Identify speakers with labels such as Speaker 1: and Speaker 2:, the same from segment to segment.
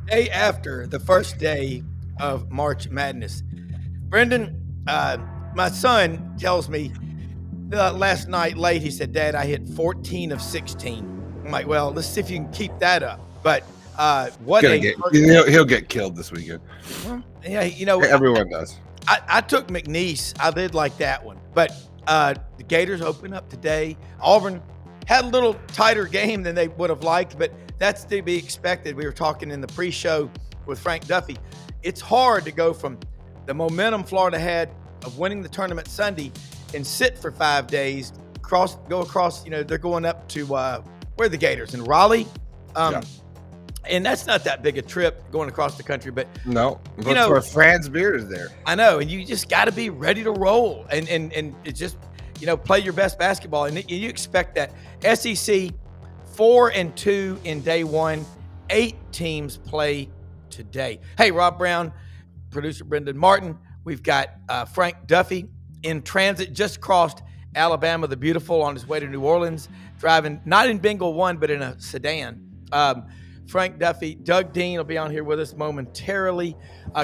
Speaker 1: day after the first day of March Madness. Brendan, my son tells me last night late, he said, Dad, I hit 14 of 16. I'm like, well, let's see if you can keep that up. But what
Speaker 2: Gonna
Speaker 1: a
Speaker 2: get
Speaker 1: first day.
Speaker 2: he'll get killed this weekend.
Speaker 1: Well, yeah,
Speaker 2: Everyone does.
Speaker 1: I took McNeese. I did like that one. But the Gators open up today. Auburn had a little tighter game than they would have liked, but that's to be expected. We were talking in the pre-show with Frank Duffy. It's hard to go from the momentum Florida had of winning the tournament Sunday and sit for 5 days, go across, they're going up to where are the Gators? In Raleigh.
Speaker 2: Yeah.
Speaker 1: And that's not that big a trip going across the country, but
Speaker 2: No, that's where Franz Beer is there.
Speaker 1: I know, and you just got to be ready to roll and it just play your best basketball, and you expect that. SEC 4-2 in day one, 8 teams play today. Hey, Rob Browne, producer Brendan Martin, we've got Frank Duffy in transit, just crossed Alabama the Beautiful on his way to New Orleans, driving not in Bengal 1 but in a sedan. Frank Duffy, Doug Dean will be on here with us momentarily.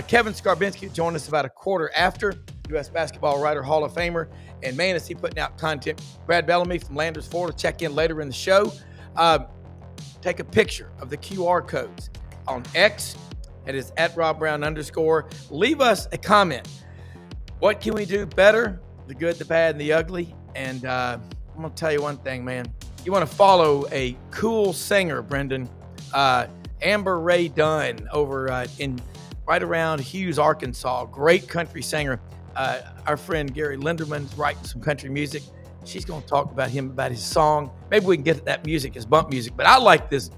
Speaker 1: Kevin Scarbinski will join us about a quarter after. U.S. basketball writer, Hall of Famer, and man, is he putting out content. Brad Bellamy from Landers, Florida, check in later in the show. Take a picture of the QR codes on X. It is at Rob Browne _. Leave us a comment. What can we do better? The good, the bad, and the ugly. And I'm going to tell you one thing, man. You want to follow a cool singer, Brendan. Amber Ray Dunn over in right around Hughes, Arkansas. Great country singer. Our friend Gary Linderman's writing some country music. She's going to talk about his song. Maybe we can get that music as bump music. But I like this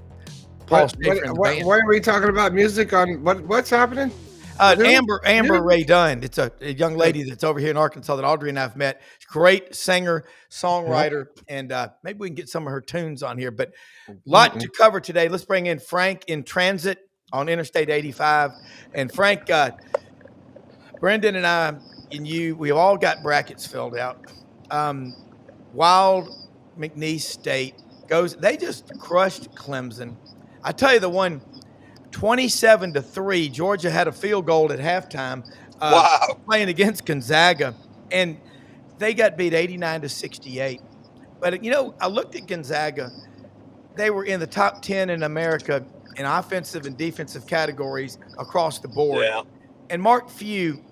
Speaker 1: Paul Schaefer and the band.
Speaker 2: What are we talking about? Music on what's happening?
Speaker 1: Amber Ray Dunn. It's a young lady that's over here in Arkansas that Audrey and I've met. Great singer, songwriter, and maybe we can get some of her tunes on here. But a lot to cover today. Let's bring in Frank in transit on Interstate 85. And Frank, Brendan and I and you, we all got brackets filled out. Wild McNeese State they just crushed Clemson. I tell you the one, 27-3. Georgia had a field goal at halftime.
Speaker 3: Wow.
Speaker 1: Playing against Gonzaga, and they got beat 89-68. But I looked at Gonzaga. They were in the top 10 in America in offensive and defensive categories across the board.
Speaker 3: Yeah.
Speaker 1: And Mark Few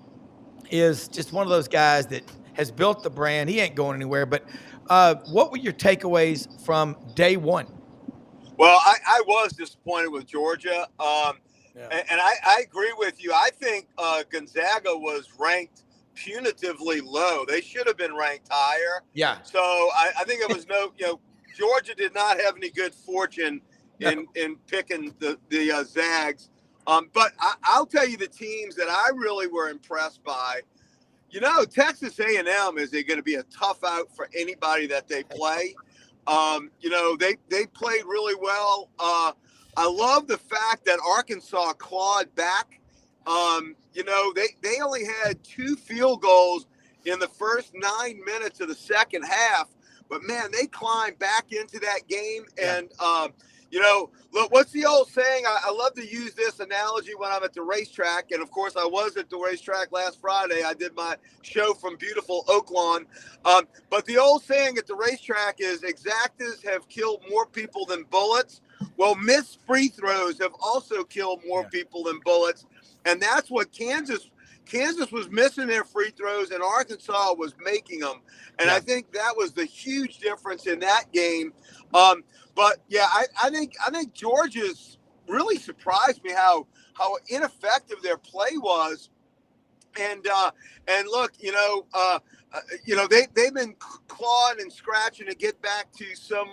Speaker 1: is just one of those guys that has built the brand. He ain't going anywhere. But what were your takeaways from day one?
Speaker 3: Well, I was disappointed with Georgia. And I agree with you. I think Gonzaga was ranked punitively low. They should have been ranked higher.
Speaker 1: Yeah.
Speaker 3: So I think it was Georgia did not have any good fortune in picking the Zags. But I'll tell you the teams that I really were impressed by. Texas A&M is going to be a tough out for anybody that they play. They played really well. I love the fact that Arkansas clawed back. They only had 2 field goals in the first 9 minutes of the second half, but man, they climbed back into that game. And, look, what's the old saying? I love to use this analogy when I'm at the racetrack. And of course I was at the racetrack last Friday. I did my show from beautiful Oaklawn. But the old saying at the racetrack is exactas have killed more people than bullets. Well, missed free throws have also killed more people than bullets. And that's what Kansas was missing their free throws and Arkansas was making them. And I think that was the huge difference in that game. But yeah, I think Georgia's really surprised me how ineffective their play was. And look, they've been clawing and scratching to get back to some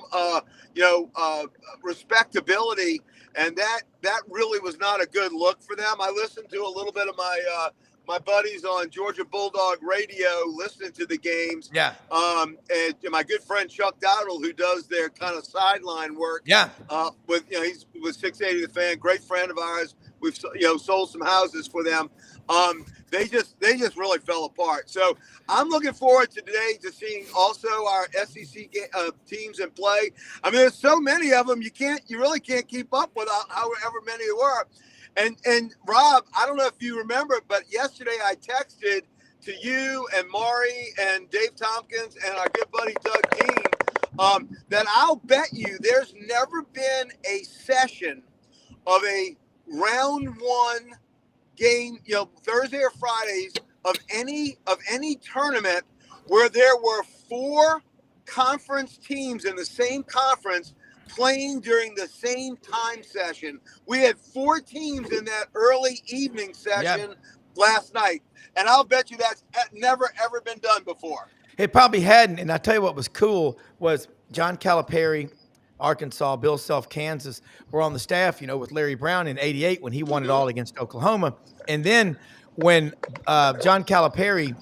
Speaker 3: respectability, and that really was not a good look for them. I listened to a little bit of my buddies on Georgia Bulldog Radio listening to the games.
Speaker 1: Yeah.
Speaker 3: And my good friend Chuck Dowdle, who does their kind of sideline work.
Speaker 1: Yeah.
Speaker 3: He's with 680 The Fan, great friend of ours. We've sold some houses for them. They just really fell apart. So I'm looking forward to today to seeing also our SEC teams in play. I mean, there's so many of them you really can't keep up with however many there were. And Rob, I don't know if you remember, but yesterday I texted to you and Maury and Dave Tompkins and our good buddy Doug Dean that I'll bet you there's never been a session of a round one game, Thursday or Fridays of any tournament where there were 4 conference teams in the same conference playing during the same time session. We had 4 teams in that early evening session last night, and I'll bet you that's never ever been done before.
Speaker 1: It probably hadn't. And I tell you what was cool was John Calipari, Arkansas, Bill Self, Kansas, were on the staff, with Larry Browne in '88 when he won it all against Oklahoma. And then when John Calipari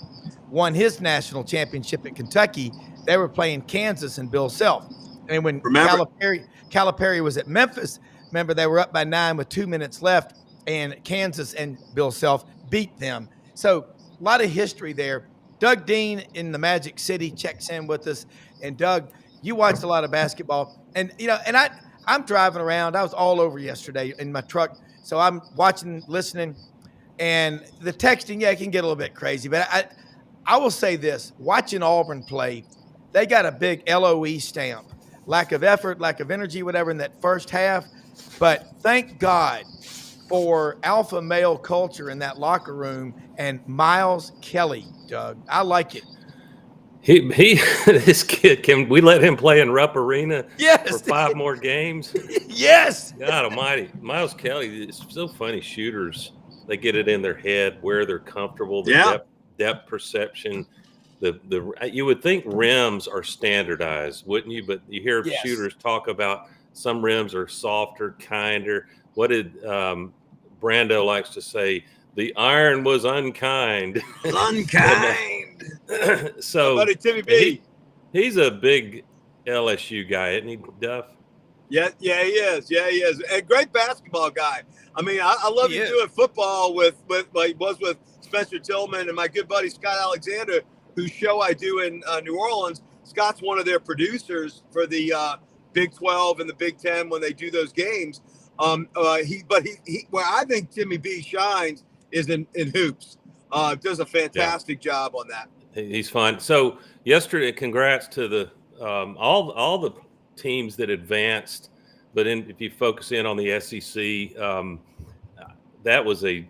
Speaker 1: won his national championship at Kentucky, they were playing Kansas and Bill Self. And when Calipari was at Memphis, remember they were up by 9 with 2 minutes left, and Kansas and Bill Self beat them. So a lot of history there. Doug Dean in the Magic City checks in with us. And Doug, you watched a lot of basketball. And, I'm driving around. I was all over yesterday in my truck. So I'm watching, listening. And the texting, it can get a little bit crazy. But I will say this. Watching Auburn play, they got a big LOE stamp. Lack of effort, lack of energy, whatever, in that first half. But thank God for alpha male culture in that locker room and Miles Kelly, Doug. I like it.
Speaker 4: He this kid, can we let him play in Rupp Arena for 5 more games?
Speaker 1: Yes.
Speaker 4: God almighty. Miles Kelly is so funny. Shooters, they get it in their head where they're comfortable, the depth perception. You would think rims are standardized, wouldn't you? But you hear shooters talk about some rims are softer, kinder. What did Brando likes to say? The iron was unkind.
Speaker 3: Unkind.
Speaker 4: So,
Speaker 3: buddy Timmy B.
Speaker 4: He's a big LSU guy, isn't he, Duff?
Speaker 3: Yeah, he is. Yeah, he is. A great basketball guy. I mean, I love him doing football with like he was with Spencer Tillman and my good buddy Scott Alexander, whose show I do in New Orleans. Scott's one of their producers for the Big 12 and the Big 10 when they do those games. Where I think Timmy B shines is in hoops. Does a fantastic job on that.
Speaker 4: He's fun. So yesterday, congrats to the all the teams that advanced. But if you focus in on the SEC, that was a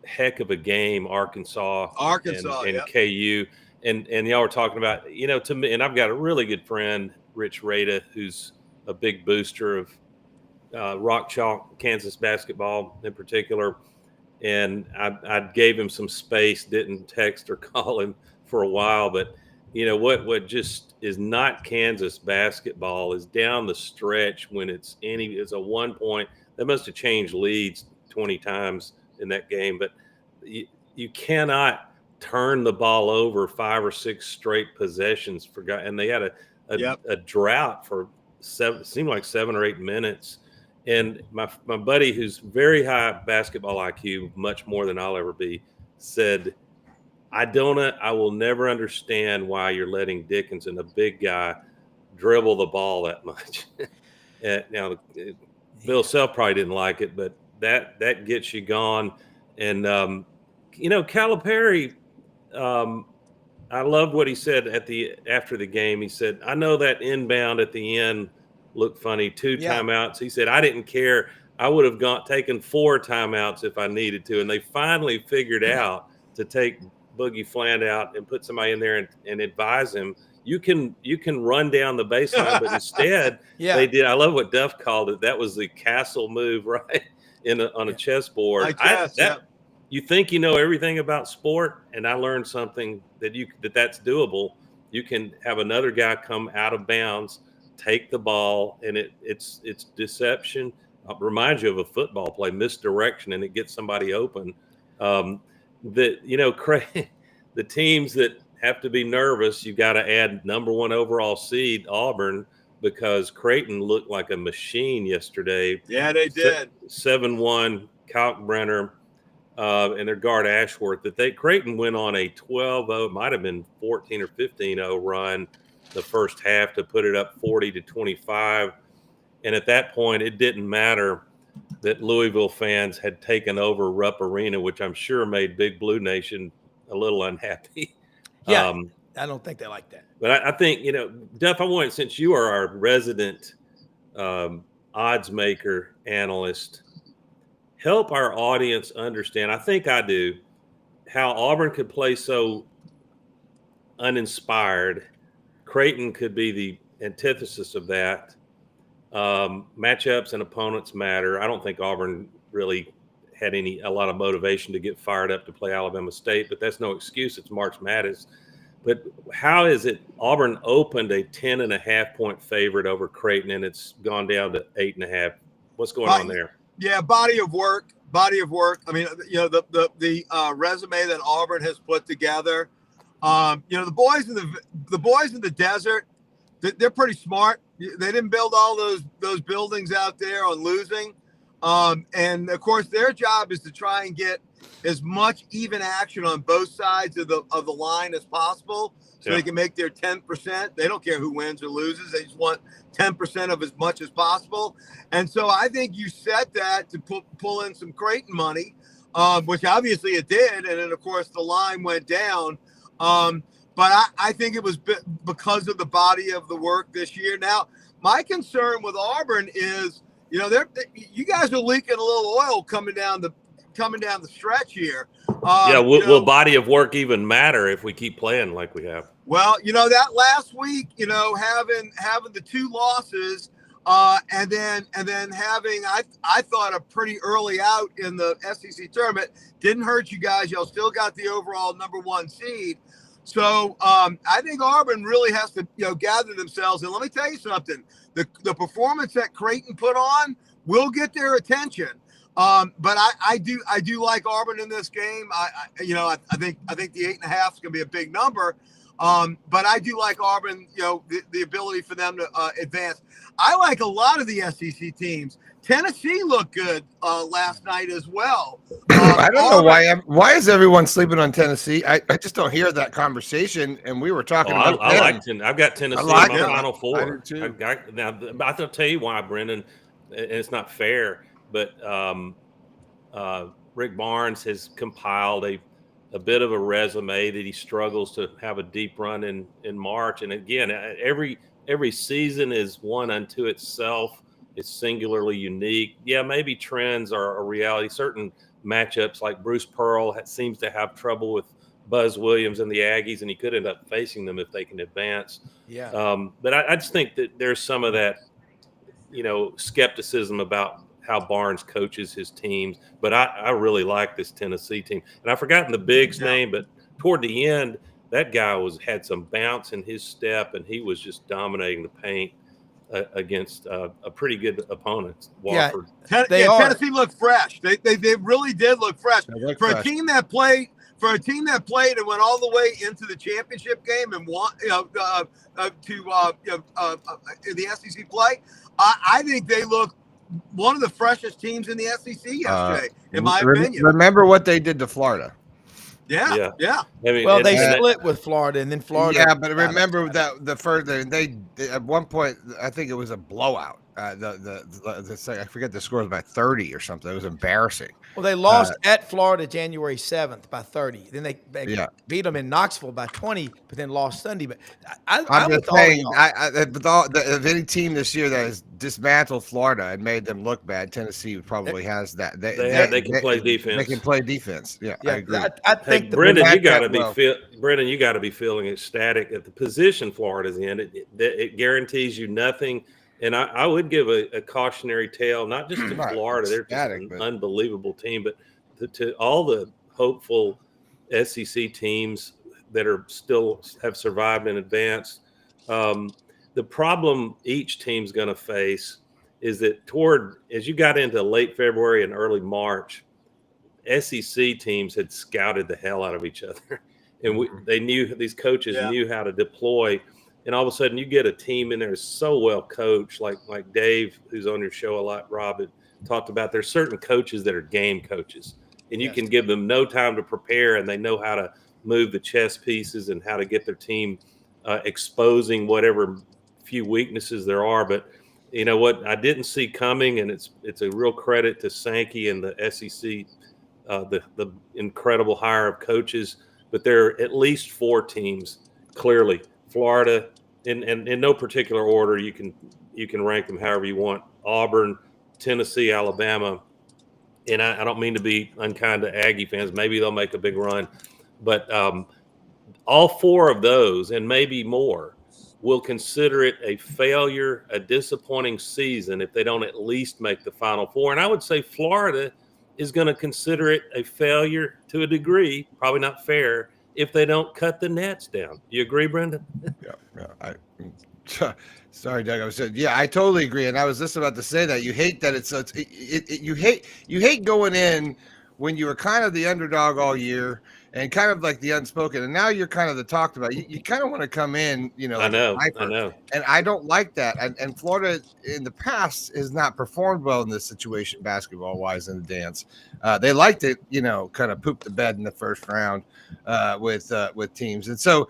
Speaker 4: heck of a game. Arkansas and KU, and y'all were talking about, to me, and I've got a really good friend, Rich Rada, who's a big booster of Rock Chalk Kansas basketball in particular. And I gave him some space, didn't text or call him for a while. But, what just is not Kansas basketball is down the stretch when it's a 1 point. They must have changed leads 20 times in that game. But you cannot turn the ball over 5 or 6 straight possessions. And they had a drought for seemed like 7 or 8 minutes. And my buddy, who's very high basketball IQ, much more than I'll ever be, said, I will never understand why you're letting Dickinson, a big guy, dribble the ball that much. Now, Bill Self probably didn't like it, but that gets you gone. And, Calipari, I loved what he said after the game. He said, I know that inbound at the end looked funny, 2 timeouts. He said, I didn't care. I would have taken 4 timeouts if I needed to. And they finally figured out to take Boogie Fland out and put somebody in there and advise him. You can run down the baseline, but instead they did. I love what Duff called it. That was the castle move, right? On a chessboard. You think you know everything about sport, and I learned something that's doable. You can have another guy come out of bounds, take the ball, and it's deception. Reminds you of a football play, misdirection, and it gets somebody open. The teams that have to be nervous, you got to add number 1 overall seed Auburn, because Creighton looked like a machine yesterday.
Speaker 3: Yeah, they did.
Speaker 4: 7-1 Kalkbrenner and their guard Ashworth. Creighton went on a 12-0, might have been 14 or 15-0 run the first half to put it up 40-25. And at that point, it didn't matter that Louisville fans had taken over Rupp Arena, which I'm sure made Big Blue Nation a little unhappy.
Speaker 1: Yeah, I don't think they like that.
Speaker 4: But I think, Duff, I want, since you are our resident odds maker analyst, help our audience understand, I think I do, how Auburn could play so uninspired. Creighton could be the antithesis of that. Matchups and opponents matter. I don't think Auburn really had a lot of motivation to get fired up to play Alabama State, but that's no excuse. It's March Madness. But how is it Auburn opened a 10.5 point favorite over Creighton and it's gone down to 8.5? What's going on there?
Speaker 3: Yeah, body of work. I mean, the resume that Auburn has put together. The boys in the desert, they're pretty smart. They didn't build all those buildings out there on losing. And of course, their job is to try and get as much even action on both sides of the line as possible, so they can make their 10%. They don't care who wins or loses. They just want 10% of as much as possible. And so I think you set that to pull in some Creighton money, which obviously it did. And then, of course, the line went down. But I think it was because of the body of the work this year. Now, my concern with Auburn is, you guys are leaking a little oil coming down the stretch here.
Speaker 4: Will body of work even matter if we keep playing like we have?
Speaker 3: Well, that last week, having the 2 losses, and then having I thought a pretty early out in the SEC tournament didn't hurt you guys. Y'all still got the overall number 1 seed. So I think Auburn really has to gather themselves. And let me tell you something: the performance that Creighton put on will get their attention. But I do like Auburn in this game. I think the 8.5 is going to be a big number. But I do like Auburn, the ability for them to advance. I like a lot of the SEC teams. Tennessee looked good last night as well.
Speaker 2: I don't know why is everyone sleeping on Tennessee? I just don't hear that conversation. And we were talking about.
Speaker 4: I've got Tennessee in my Final Four. I'll tell you why, Brendan. And it's not fair, but Rick Barnes has compiled a bit of a resume that he struggles to have a deep run in March. And again, every season is one unto itself. It's singularly unique. Yeah, maybe trends are a reality. Certain matchups like Bruce Pearl seems to have trouble with Buzz Williams and the Aggies, and he could end up facing them if they can advance.
Speaker 1: Yeah.
Speaker 4: But I just think that there's some of that, skepticism about how Barnes coaches his teams. But I really like this Tennessee team. And I've forgotten the Big's name, but toward the end, that guy had some bounce in his step, and he was just dominating the paint against a pretty good opponent, Wofford.
Speaker 3: Tennessee looked fresh. They really did look fresh. A team that played and went all the way into the championship game and won, in the SEC play. I think they look one of the freshest teams in the SEC yesterday, in my opinion.
Speaker 2: Remember what they did to Florida?
Speaker 3: Yeah.
Speaker 4: I mean,
Speaker 1: they split with Florida, and then Florida.
Speaker 2: Yeah, but remember that the further they at one point, I think it was a blowout. I forget the score was by 30 or something. It was embarrassing.
Speaker 1: Well, they lost at Florida January 7th by 30. Then they beat them in Knoxville by 20, but then lost Sunday. But I'm just saying,
Speaker 2: if any team this year that has dismantled Florida and made them look bad, Tennessee probably has that.
Speaker 4: They can play defense.
Speaker 2: They can play defense. Yeah, I agree.
Speaker 1: I think
Speaker 4: Brendan, you got to be feeling ecstatic at the position Florida's in. It guarantees you nothing. And I would give a cautionary tale, not just to Florida. They're just an unbelievable team, but to all the hopeful SEC teams that are still have survived and advanced. The problem each team's going to face is that as you got into late February and early March, SEC teams had scouted the hell out of each other. And these coaches knew how to deploy. And all of a sudden, you get a team in there so well coached, like Dave, who's on your show a lot, Rob, had talked about. There's certain coaches that are game coaches, and you can give them no time to prepare, and they know how to move the chess pieces and how to get their team exposing whatever few weaknesses there are. But you know what I didn't see coming, and it's a real credit to Sankey and the SEC, the incredible hire of coaches. But there are at least 4 teams clearly. Florida, in no particular order, you can rank them however you want. Auburn, Tennessee, Alabama, and I don't mean to be unkind to Aggie fans. Maybe they'll make a big run, but all 4 of those and maybe more will consider it a failure, a disappointing season if they don't at least make the Final Four. And I would say Florida is going to consider it a failure to a degree, probably not fair, if they don't cut the nets down. Do you agree, Brendan?
Speaker 2: Yeah. Sorry, Doug. I totally agree. And I was just about to say that you hate that you hate going in when you were kind of the underdog all year and kind of like the unspoken, and now you're kind of the talked about. You kind of want to come in,
Speaker 4: I know,
Speaker 2: and I don't like that. And Florida in the past has not performed well in this situation, basketball wise, in the dance. They liked it, kind of poop the bed in the first round with teams, and so.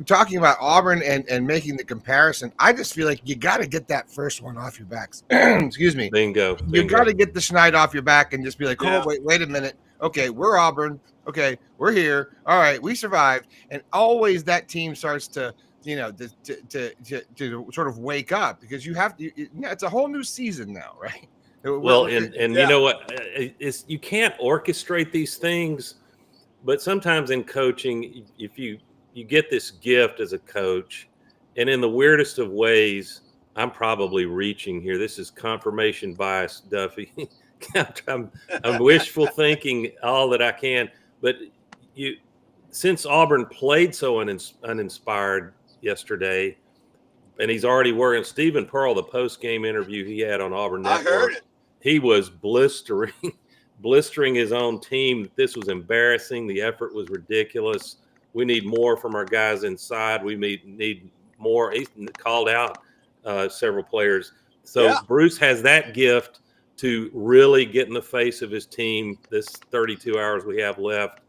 Speaker 2: Talking about Auburn and making the comparison, I just feel like you got to get that first one off your backs. Excuse me.
Speaker 4: Bingo.
Speaker 2: You got to get the schneid off your back and just be like, oh, wait a minute. Okay, we're Auburn. Okay, we're here. All right, we survived. And always that team starts to, to sort of wake up because you have to. It's a whole new season now, right?
Speaker 4: Well, and you know what? You can't orchestrate these things, but sometimes in coaching, if you get this gift as a coach, and in the weirdest of ways, I'm probably reaching here. This is confirmation bias, Duffy. I'm wishful thinking all that I can. But since Auburn played so uninspired yesterday, and he's already working. Stephen Pearl, the post-game interview he had on Auburn Network, I heard it. He was blistering his own team. This was embarrassing. The effort was ridiculous. We need more from our guys inside. We need more. He called out several players. So Bruce has that gift to really get in the face of his team this 32 hours we have left.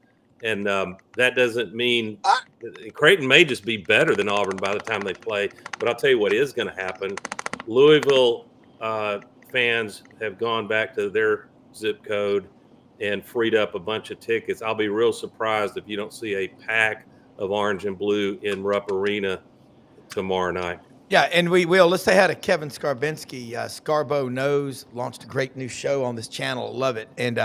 Speaker 4: And that doesn't mean Creighton may just be better than Auburn by the time they play. But I'll tell you what is going to happen. Louisville fans have gone back to their zip code and freed up a bunch of tickets. I'll be real surprised if you don't see a pack of orange and blue in Rupp Arena tomorrow night.
Speaker 1: Yeah, and we will. Let's say hi to Kevin Scarbinski. Scarbo Knows launched a great new show on this channel. Love it. And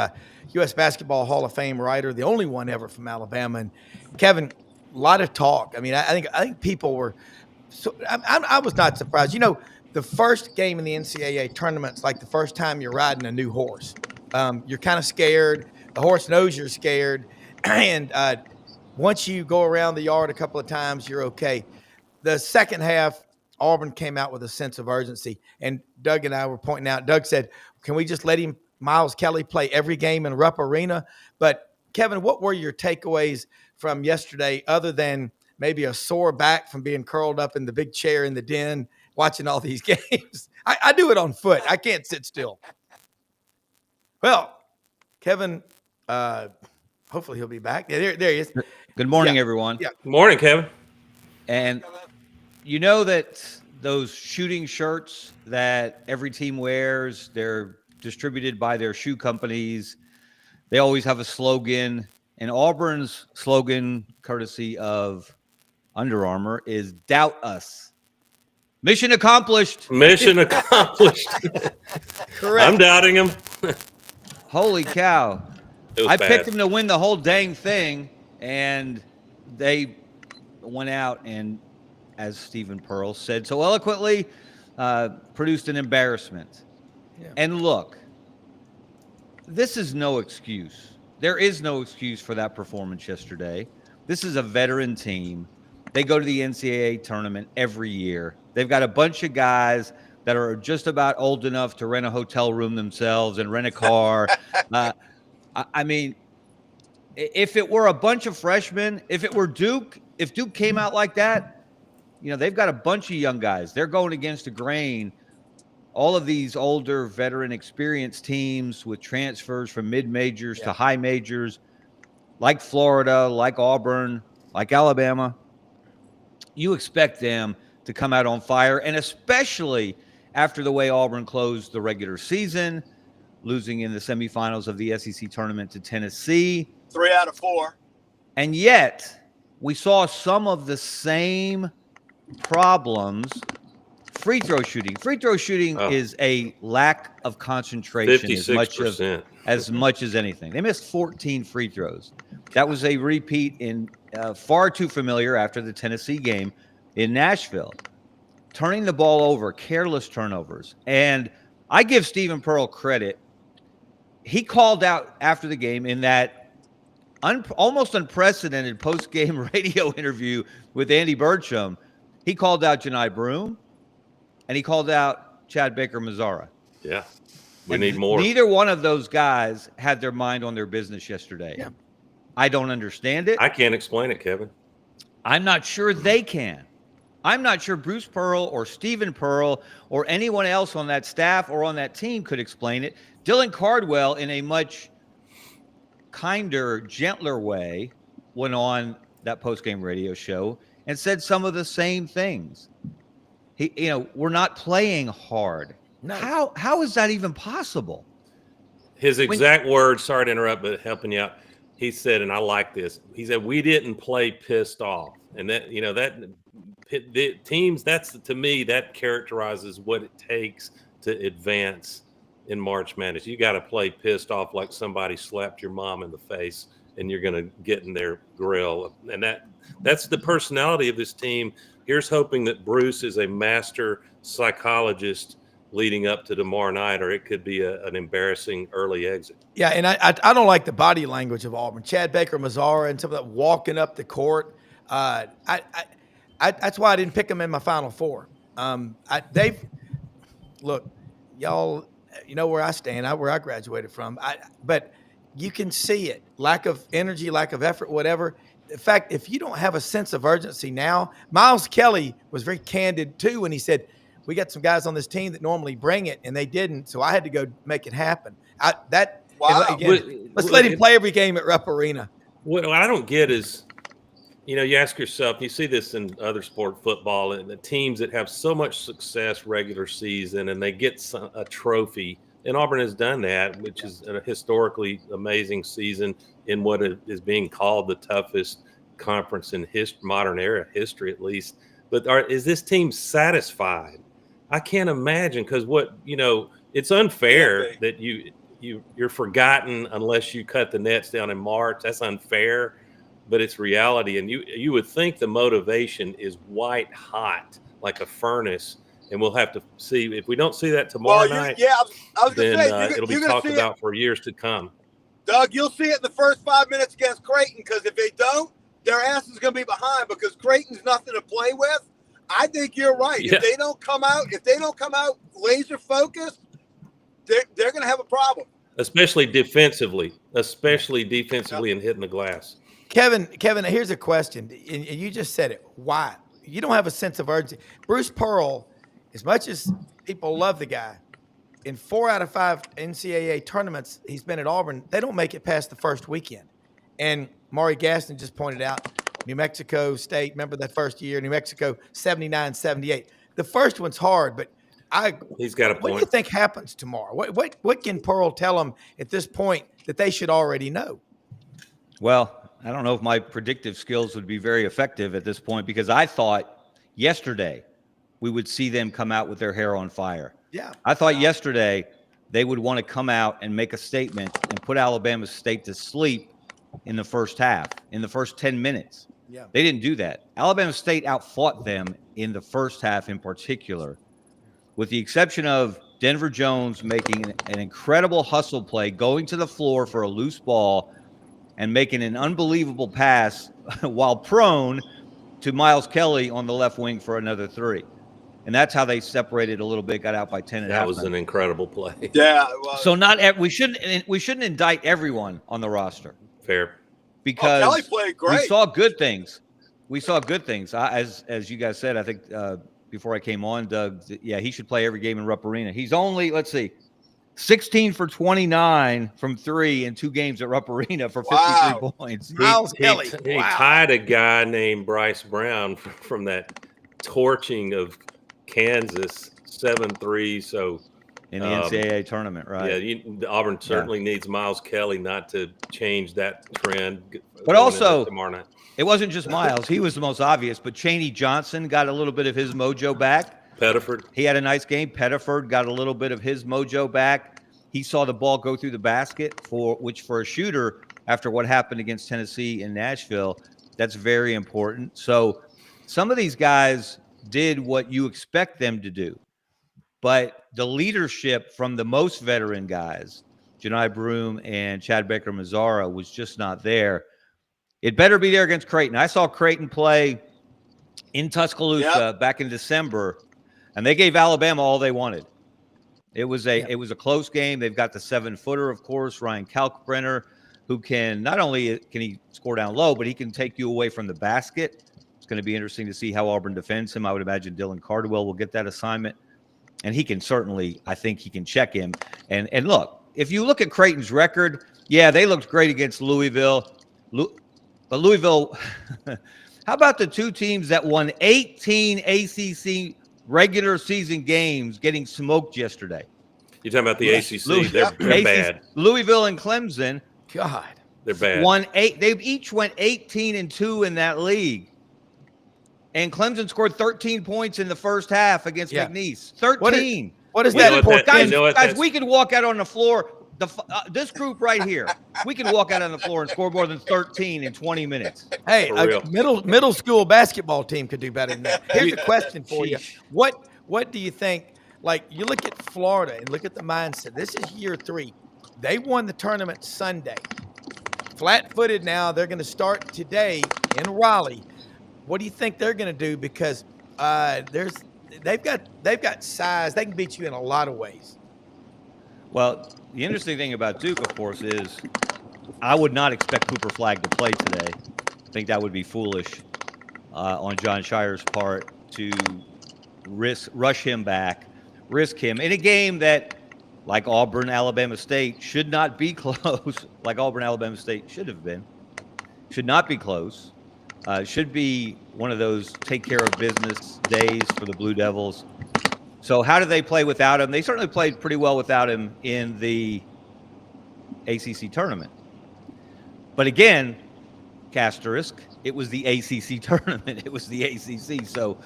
Speaker 1: U.S. Basketball Hall of Fame writer, the only one ever from Alabama. And Kevin, a lot of talk. I mean, I think people were. So I was not surprised. The first game in the NCAA tournament's like the first time you're riding a new horse. You're kind of scared. The horse knows you're scared. And once you go around the yard a couple of times, you're okay. The second half, Auburn came out with a sense of urgency. And Doug and I were pointing out, Doug said, can we just let Miles Kelly play every game in Rupp Arena? But, Kevin, what were your takeaways from yesterday other than maybe a sore back from being curled up in the big chair in the den watching all these games? I do it on foot. I can't sit still. Well, Kevin, hopefully he'll be back. Yeah, there he is.
Speaker 5: Good morning, everyone.
Speaker 1: Yeah.
Speaker 4: Good morning, Kevin.
Speaker 5: And you know that those shooting shirts that every team wears, they're distributed by their shoe companies. They always have a slogan. And Auburn's slogan, courtesy of Under Armour, is "Doubt Us." Mission accomplished.
Speaker 4: Mission accomplished.
Speaker 1: Correct.
Speaker 4: I'm doubting him.
Speaker 5: Holy cow. I
Speaker 4: bad.
Speaker 5: picked them to win the whole dang thing, and they went out and, as Stephen Pearl said so eloquently, produced an embarrassment.
Speaker 1: Yeah.
Speaker 5: And look, this is no excuse. There is no excuse for that performance yesterday. This is a veteran team. They go to the NCAA tournament every year. They've got a bunch of guys that are just about old enough to rent a hotel room themselves and rent a car. I mean, if it were a bunch of freshmen, if it were Duke, if Duke came out like that, they've got a bunch of young guys. They're going against a grain. All of these older, veteran, experienced teams with transfers from mid-majors to high majors, like Florida, like Auburn, like Alabama, you expect them to come out on fire, and especially after the way Auburn closed the regular season, losing in the semifinals of the SEC tournament to Tennessee.
Speaker 3: 3 out of 4.
Speaker 5: And yet, we saw some of the same problems. Free throw shooting. Free throw shooting is a lack of concentration
Speaker 4: 56%.
Speaker 5: as much as anything. They missed 14 free throws. That was a repeat in far too familiar after the Tennessee game in Nashville. Turning the ball over, careless turnovers. And I give Stephen Pearl credit. He called out after the game in that almost unprecedented post-game radio interview with Andy Burcham. He called out Janai Broome, and he called out Chad Baker-Mazara.
Speaker 4: Yeah, we need more.
Speaker 5: Neither one of those guys had their mind on their business yesterday.
Speaker 1: Yeah.
Speaker 5: I don't understand it.
Speaker 4: I can't explain it, Kevin.
Speaker 5: I'm not sure they can. I'm not sure Bruce Pearl or Stephen Pearl or anyone else on that staff or on that team could explain it. Dylan Cardwell, in a much kinder, gentler way, went on that post-game radio show and said some of the same things. We're not playing hard.
Speaker 1: No.
Speaker 5: How is that even possible?
Speaker 4: His exact words, sorry to interrupt, but helping you out. He said, and I like this. He said, we didn't play pissed off. And that, the teams, to me, that characterizes what it takes to advance in March Madness. You got to play pissed off like somebody slapped your mom in the face and you're going to get in their grill. And that's the personality of this team. Here's hoping that Bruce is a master psychologist leading up to tomorrow night, or it could be an embarrassing early exit.
Speaker 1: Yeah, and I don't like the body language of Auburn. Chad Baker-Mazara and some of that walking up the court. That's why I didn't pick them in my Final Four. Look, y'all, you know where I stand, where I graduated from. But you can see it, lack of energy, lack of effort, whatever. In fact, if you don't have a sense of urgency now, Miles Kelly was very candid too when he said, we got some guys on this team that normally bring it, and they didn't, so I had to go make it happen. Let's let him play every game at Rupp Arena.
Speaker 4: What I don't get is, you ask yourself, you see this in other sport, football, and the teams that have so much success regular season and they get a trophy, and Auburn has done that, which is a historically amazing season in what is being called the toughest conference in modern era history, at least. But is this team satisfied? I can't imagine, because it's unfair that you're forgotten unless you cut the nets down in March. That's unfair, but it's reality. And you would think the motivation is white hot like a furnace, and we'll have to see. If we don't see that tomorrow night,
Speaker 3: I was going to say,
Speaker 4: it'll be talked about for years to come.
Speaker 3: Doug, you'll see it in the first 5 minutes against Creighton, because if they don't, their ass is going to be behind, because Creighton's nothing to play with. I think you're right.
Speaker 4: Yeah.
Speaker 3: If they don't come out laser focused, they're going to have a problem.
Speaker 4: Especially defensively and hitting the glass.
Speaker 1: Kevin, here's a question, and you just said it. Why? You don't have a sense of urgency. Bruce Pearl, as much as people love the guy, in 4 out of 5 NCAA tournaments he's been at Auburn, they don't make it past the first weekend. And Maury Gaston just pointed out, New Mexico State, remember that first year, New Mexico 79-78. The first one's hard, but
Speaker 4: he's got a point.
Speaker 1: What do you think happens tomorrow? What can Pearl tell them at this point that they should already know?
Speaker 5: Well, I don't know if my predictive skills would be very effective at this point, because I thought yesterday we would see them come out with their hair on fire.
Speaker 1: Yeah.
Speaker 5: I thought yesterday they would want to come out and make a statement and put Alabama State to sleep in the first half, in the first 10 minutes.
Speaker 1: Yeah.
Speaker 5: They didn't do that. Alabama State outfought them in the first half in particular, with the exception of Denver Jones making an incredible hustle play, going to the floor for a loose ball and making an unbelievable pass while prone to Miles Kelly on the left wing for another three. And that's how they separated a little bit, got out by 10 and a half.
Speaker 4: That was an incredible play.
Speaker 3: Yeah.
Speaker 5: So we shouldn't indict everyone on the roster.
Speaker 4: Fair.
Speaker 5: Because
Speaker 3: Kelly played great.
Speaker 5: We saw good things. As you guys said, I think before I came on, Doug, he should play every game in Rupp Arena. He's only, 16 for 29 from 3 in 2 games at Rupp Arena for 53 points.
Speaker 1: Miles Kelly.
Speaker 4: He tied a guy named Bryce Brown from that torching of Kansas 7-3. So
Speaker 5: in the NCAA tournament, right?
Speaker 4: Yeah, Auburn certainly needs Miles Kelly not to change that trend.
Speaker 5: But also,
Speaker 4: tomorrow night.
Speaker 5: It wasn't just Miles. He was the most obvious, but Chaney Johnson got a little bit of his mojo back.
Speaker 4: Pettiford.
Speaker 5: He had a nice game. Pettiford got a little bit of his mojo back. He saw the ball go through the basket, which for a shooter, after what happened against Tennessee in Nashville, that's very important. So some of these guys did what you expect them to do. But the leadership from the most veteran guys, Janai Broome and Chad Baker-Mazara, was just not there. It better be there against Creighton. I saw Creighton play in Tuscaloosa back in December, and they gave Alabama all they wanted. It was a close game. They've got the 7-footer, of course, Ryan Kalkbrenner, who can not only can he score down low, but he can take you away from the basket. It's going to be interesting to see how Auburn defends him. I would imagine Dylan Cardwell will get that assignment. And he can certainly, I think he can check him. And look, if you look at Creighton's record, they looked great against Louisville. But Louisville, how about the two teams that won 18 ACC regular season games getting smoked yesterday?
Speaker 4: You're talking about the ACC. They're bad.
Speaker 5: Louisville and Clemson.
Speaker 1: God.
Speaker 4: They're bad.
Speaker 5: They each went 18-2 in that league. And Clemson scored 13 points in the first half against McNeese. 13.
Speaker 1: What is that?
Speaker 5: Guys, we could walk out on the floor. This group right here, we can walk out on the floor and score more than 13 in 20 minutes.
Speaker 1: Hey, a middle school basketball team could do better than that. Here's a question for you. What do you think? Like, you look at Florida and look at the mindset. This is year 3. They won the tournament Sunday. Flat-footed now. They're going to start today in Raleigh. What do you think they're going to do? Because they've got size. They can beat you in a lot of ways.
Speaker 5: Well, the interesting thing about Duke, of course, is I would not expect Cooper Flagg to play today. I think that would be foolish on John Shire's part to rush him back, risk him in a game that, like Auburn, Alabama State, should not be close. Like Auburn, Alabama State should have been. Should not be close. Should be one of those take care of business days for the Blue Devils. So how do they play without him? They certainly played pretty well without him in the ACC tournament. But again, asterisk, it was the ACC tournament. It was the ACC. So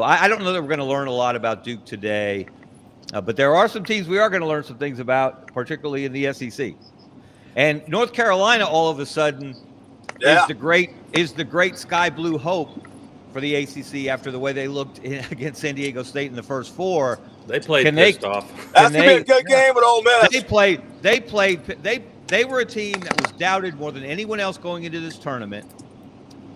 Speaker 5: I don't know that we're going to learn a lot about Duke today. But there are some teams we are going to learn some things about, particularly in the SEC. And North Carolina, all of a sudden, is the great sky blue hope for the ACC after the way they looked against San Diego State in the first 4.
Speaker 4: They played pissed off.
Speaker 3: That's going to be a good game with Ole Miss.
Speaker 5: They were a team that was doubted more than anyone else going into this tournament.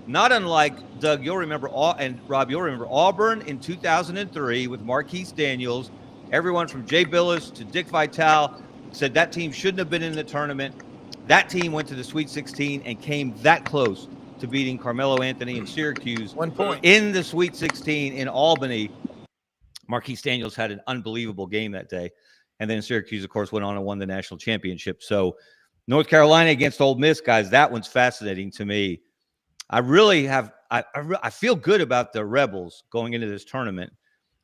Speaker 5: Not unlike, Doug, you'll remember, and Rob, you'll remember Auburn in 2003 with Marquise Daniels. Everyone from Jay Billis to Dick Vitale said that team shouldn't have been in the tournament. That team went to the Sweet 16 and came that close to beating Carmelo Anthony and Syracuse
Speaker 1: 1 point
Speaker 5: in the Sweet 16 in Albany. Marquise Daniels had an unbelievable game that day. And then Syracuse, of course, went on and won the national championship. So North Carolina against Ole Miss, guys, that one's fascinating to me. I really have I feel good about the Rebels going into this tournament.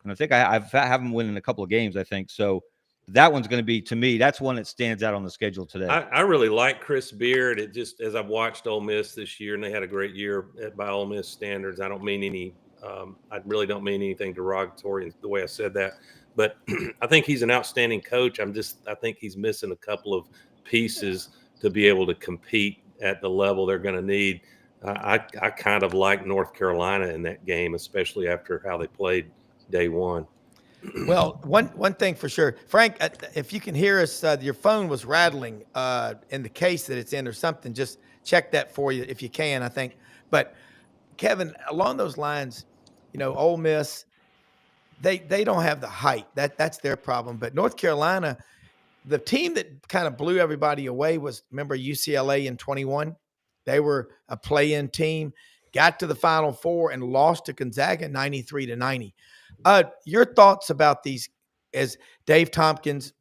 Speaker 5: And I think I have them winning a couple of games, I think. So that one's going to be, to me, that's one that stands out on the schedule today.
Speaker 4: I really like Chris Beard. It just, as I've watched Ole Miss this year, and they had a great year by Ole Miss standards. I don't mean I really don't mean anything derogatory in the way I said that. But I think he's an outstanding coach. I think he's missing a couple of pieces to be able to compete at the level they're going to need. I kind of like North Carolina in that game, especially after how they played day one.
Speaker 1: Well, one thing for sure, Frank, if you can hear us, your phone was rattling in the case that it's in or something. Just check that for you if you can, I think. But Kevin, along those lines, Ole Miss, they don't have the height. That's their problem. But North Carolina, the team that kind of blew everybody away was, remember, UCLA in 21. They were a play-in team, got to the Final Four and lost to Gonzaga 93-90. Your thoughts about these, as Dave Tompkins,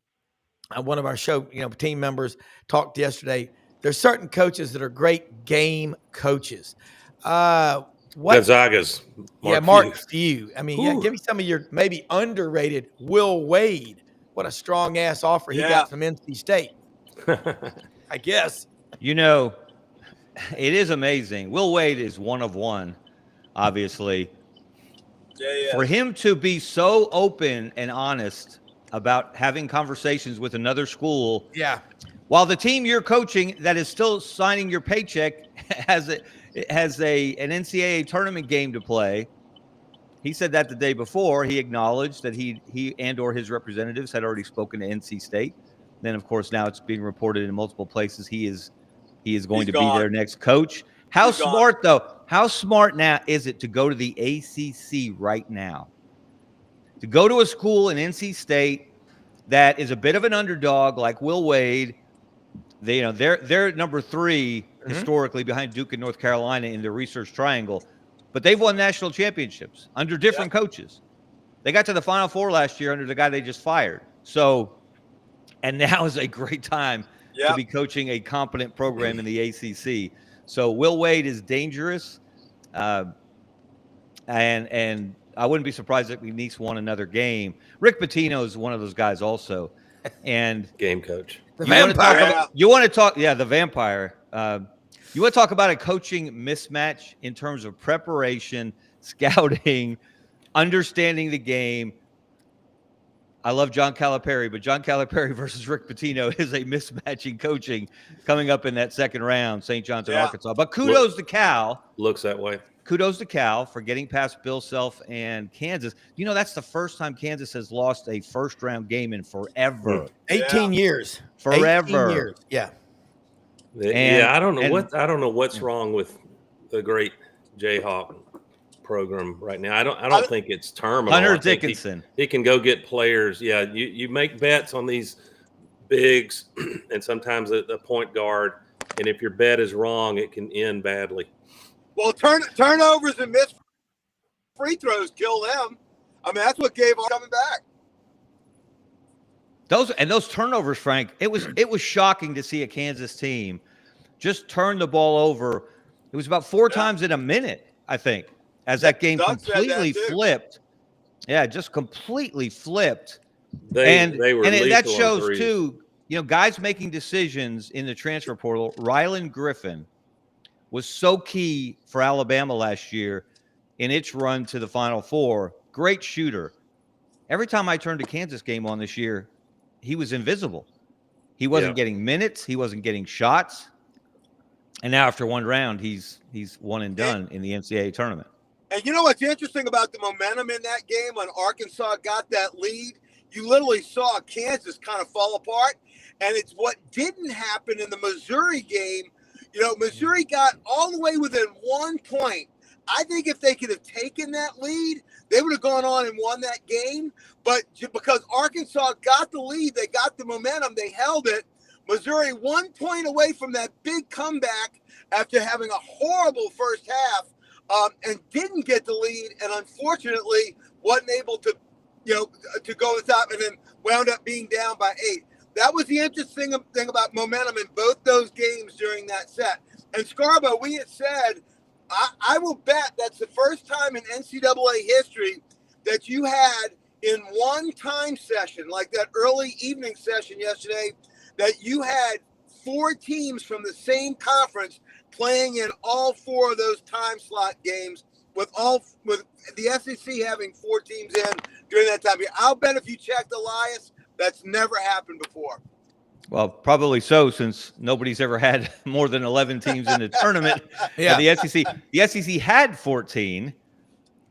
Speaker 1: one of our show, team members, talked yesterday. There's certain coaches that are great game coaches. What?
Speaker 4: Gonzaga's.
Speaker 1: Mark Few. I mean,
Speaker 4: Ooh.
Speaker 1: give me some of your maybe underrated Will Wade. What a strong ass offer he got from NC State. I guess.
Speaker 5: You know, it is amazing. Will Wade is one of one, obviously.
Speaker 3: Yeah.
Speaker 5: For him to be so open and honest about having conversations with another school, while the team you're coaching that is still signing your paycheck has an NCAA tournament game to play. He said that the day before. He acknowledged that he and or his representatives had already spoken to NC State. Then, of course, now it's being reported in multiple places he is going to be their next coach. How smart, though? How smart now is it to go to the ACC right now? To go to a school in NC State that is a bit of an underdog, like Will Wade. They're number 3 historically behind Duke and North Carolina in the research triangle, but they've won national championships under different coaches. They got to the Final Four last year under the guy they just fired. So, and now is a great time to be coaching a competent program in the ACC. So Will Wade is dangerous, and I wouldn't be surprised if McNeese won another game. Rick Pitino is one of those guys also, and
Speaker 4: game coach.
Speaker 1: The vampire.
Speaker 5: You want to talk? Yeah, the vampire. You want to talk about a coaching mismatch in terms of preparation, scouting, understanding the game. I love John Calipari, but John Calipari versus Rick Pitino is a mismatch in coaching coming up in that second round, St. John's in Arkansas. But kudos to Cal.
Speaker 4: Looks that way.
Speaker 5: Kudos to Cal for getting past Bill Self and Kansas. You know, that's the first time Kansas has lost a first-round game in forever.
Speaker 1: 18 years.
Speaker 5: Forever.
Speaker 1: 18 years. Yeah.
Speaker 4: I don't know what's wrong with the great Jayhawk program right now. I don't think it's terminal.
Speaker 5: Hunter Dickinson.
Speaker 4: He can go get players. Yeah, you make bets on these bigs and sometimes a point guard, and if your bet is wrong, it can end badly.
Speaker 3: Well, turnovers and missed free throws kill them. I mean, that's what gave all coming back.
Speaker 5: Those turnovers, Frank, it was shocking to see a Kansas team just turn the ball over. It was about 4 times in a minute, I think, as that game completely flipped. Yeah, just completely flipped. That shows too, guys making decisions in the transfer portal. Rylan Griffin was so key for Alabama last year in its run to the Final Four. Great shooter. Every time I turned a Kansas game on this year, he was invisible. He wasn't getting minutes. He wasn't getting shots. And now after one round, he's one and done in the NCAA tournament.
Speaker 3: And you know what's interesting about the momentum in that game when Arkansas got that lead? You literally saw Kansas kind of fall apart. And it's what didn't happen in the Missouri game. Missouri got all the way within 1 point. I think if they could have taken that lead, they would have gone on and won that game. But because Arkansas got the lead, they got the momentum, they held it. Missouri 1 point away from that big comeback after having a horrible first half and didn't get the lead, and unfortunately wasn't able to, to go with that, and then wound up being down by 8. That was the interesting thing about momentum in both those games during that set. And Scarbo, we had said, I will bet that's the first time in NCAA history that you had in one time session, like that early evening session yesterday, that you had 4 teams from the same conference playing in all 4 of those time slot games, with the SEC having 4 teams in during that time. I'll bet if you checked Elias, that's never happened before.
Speaker 5: Well, probably so, since nobody's ever had more than 11 teams in the tournament. The SEC had 14.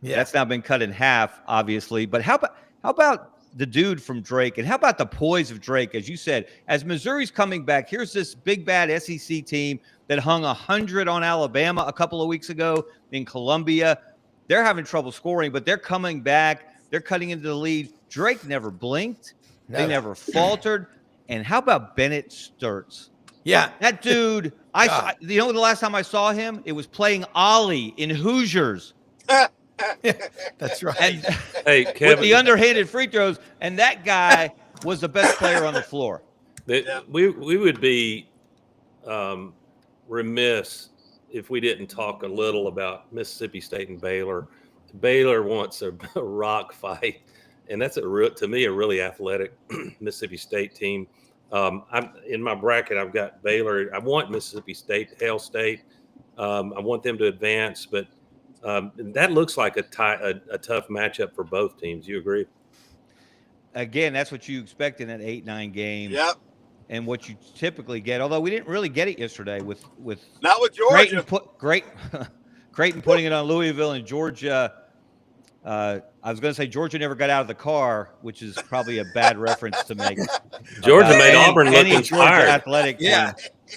Speaker 5: Yeah. That's now been cut in half, obviously. But how about the dude from Drake, and how about the poise of Drake? As you said, as Missouri's coming back, here's this big bad SEC team that hung 100 on Alabama a couple of weeks ago in Columbia. They're having trouble scoring, but they're coming back. They're cutting into the lead. Drake never blinked. No. They never faltered. And how about Bennett Sturts?
Speaker 1: Yeah.
Speaker 5: That dude, the last time I saw him, it was playing Ollie in Hoosiers.
Speaker 1: That's right.
Speaker 5: And,
Speaker 4: hey, Kevin,
Speaker 5: with the underhanded free throws, and that guy was the best player on the floor.
Speaker 4: We would be remiss if we didn't talk a little about Mississippi State and Baylor. Baylor wants a rock fight, and that's to me a really athletic Mississippi State team. I'm in my bracket. I've got Baylor. I want Mississippi State, Hail State. I want them to advance, but that looks like a tough matchup for both teams. You agree?
Speaker 5: Again, that's what you expect in an 8-9 game.
Speaker 3: Yep.
Speaker 5: And what you typically get, although we didn't really get it yesterday with
Speaker 3: Not with Georgia.
Speaker 5: Creighton putting it on Louisville and Georgia. I was going to say Georgia never got out of the car, which is probably a bad reference to make.
Speaker 4: Georgia made Auburn look inspired.
Speaker 5: Athletic team.
Speaker 1: Yeah.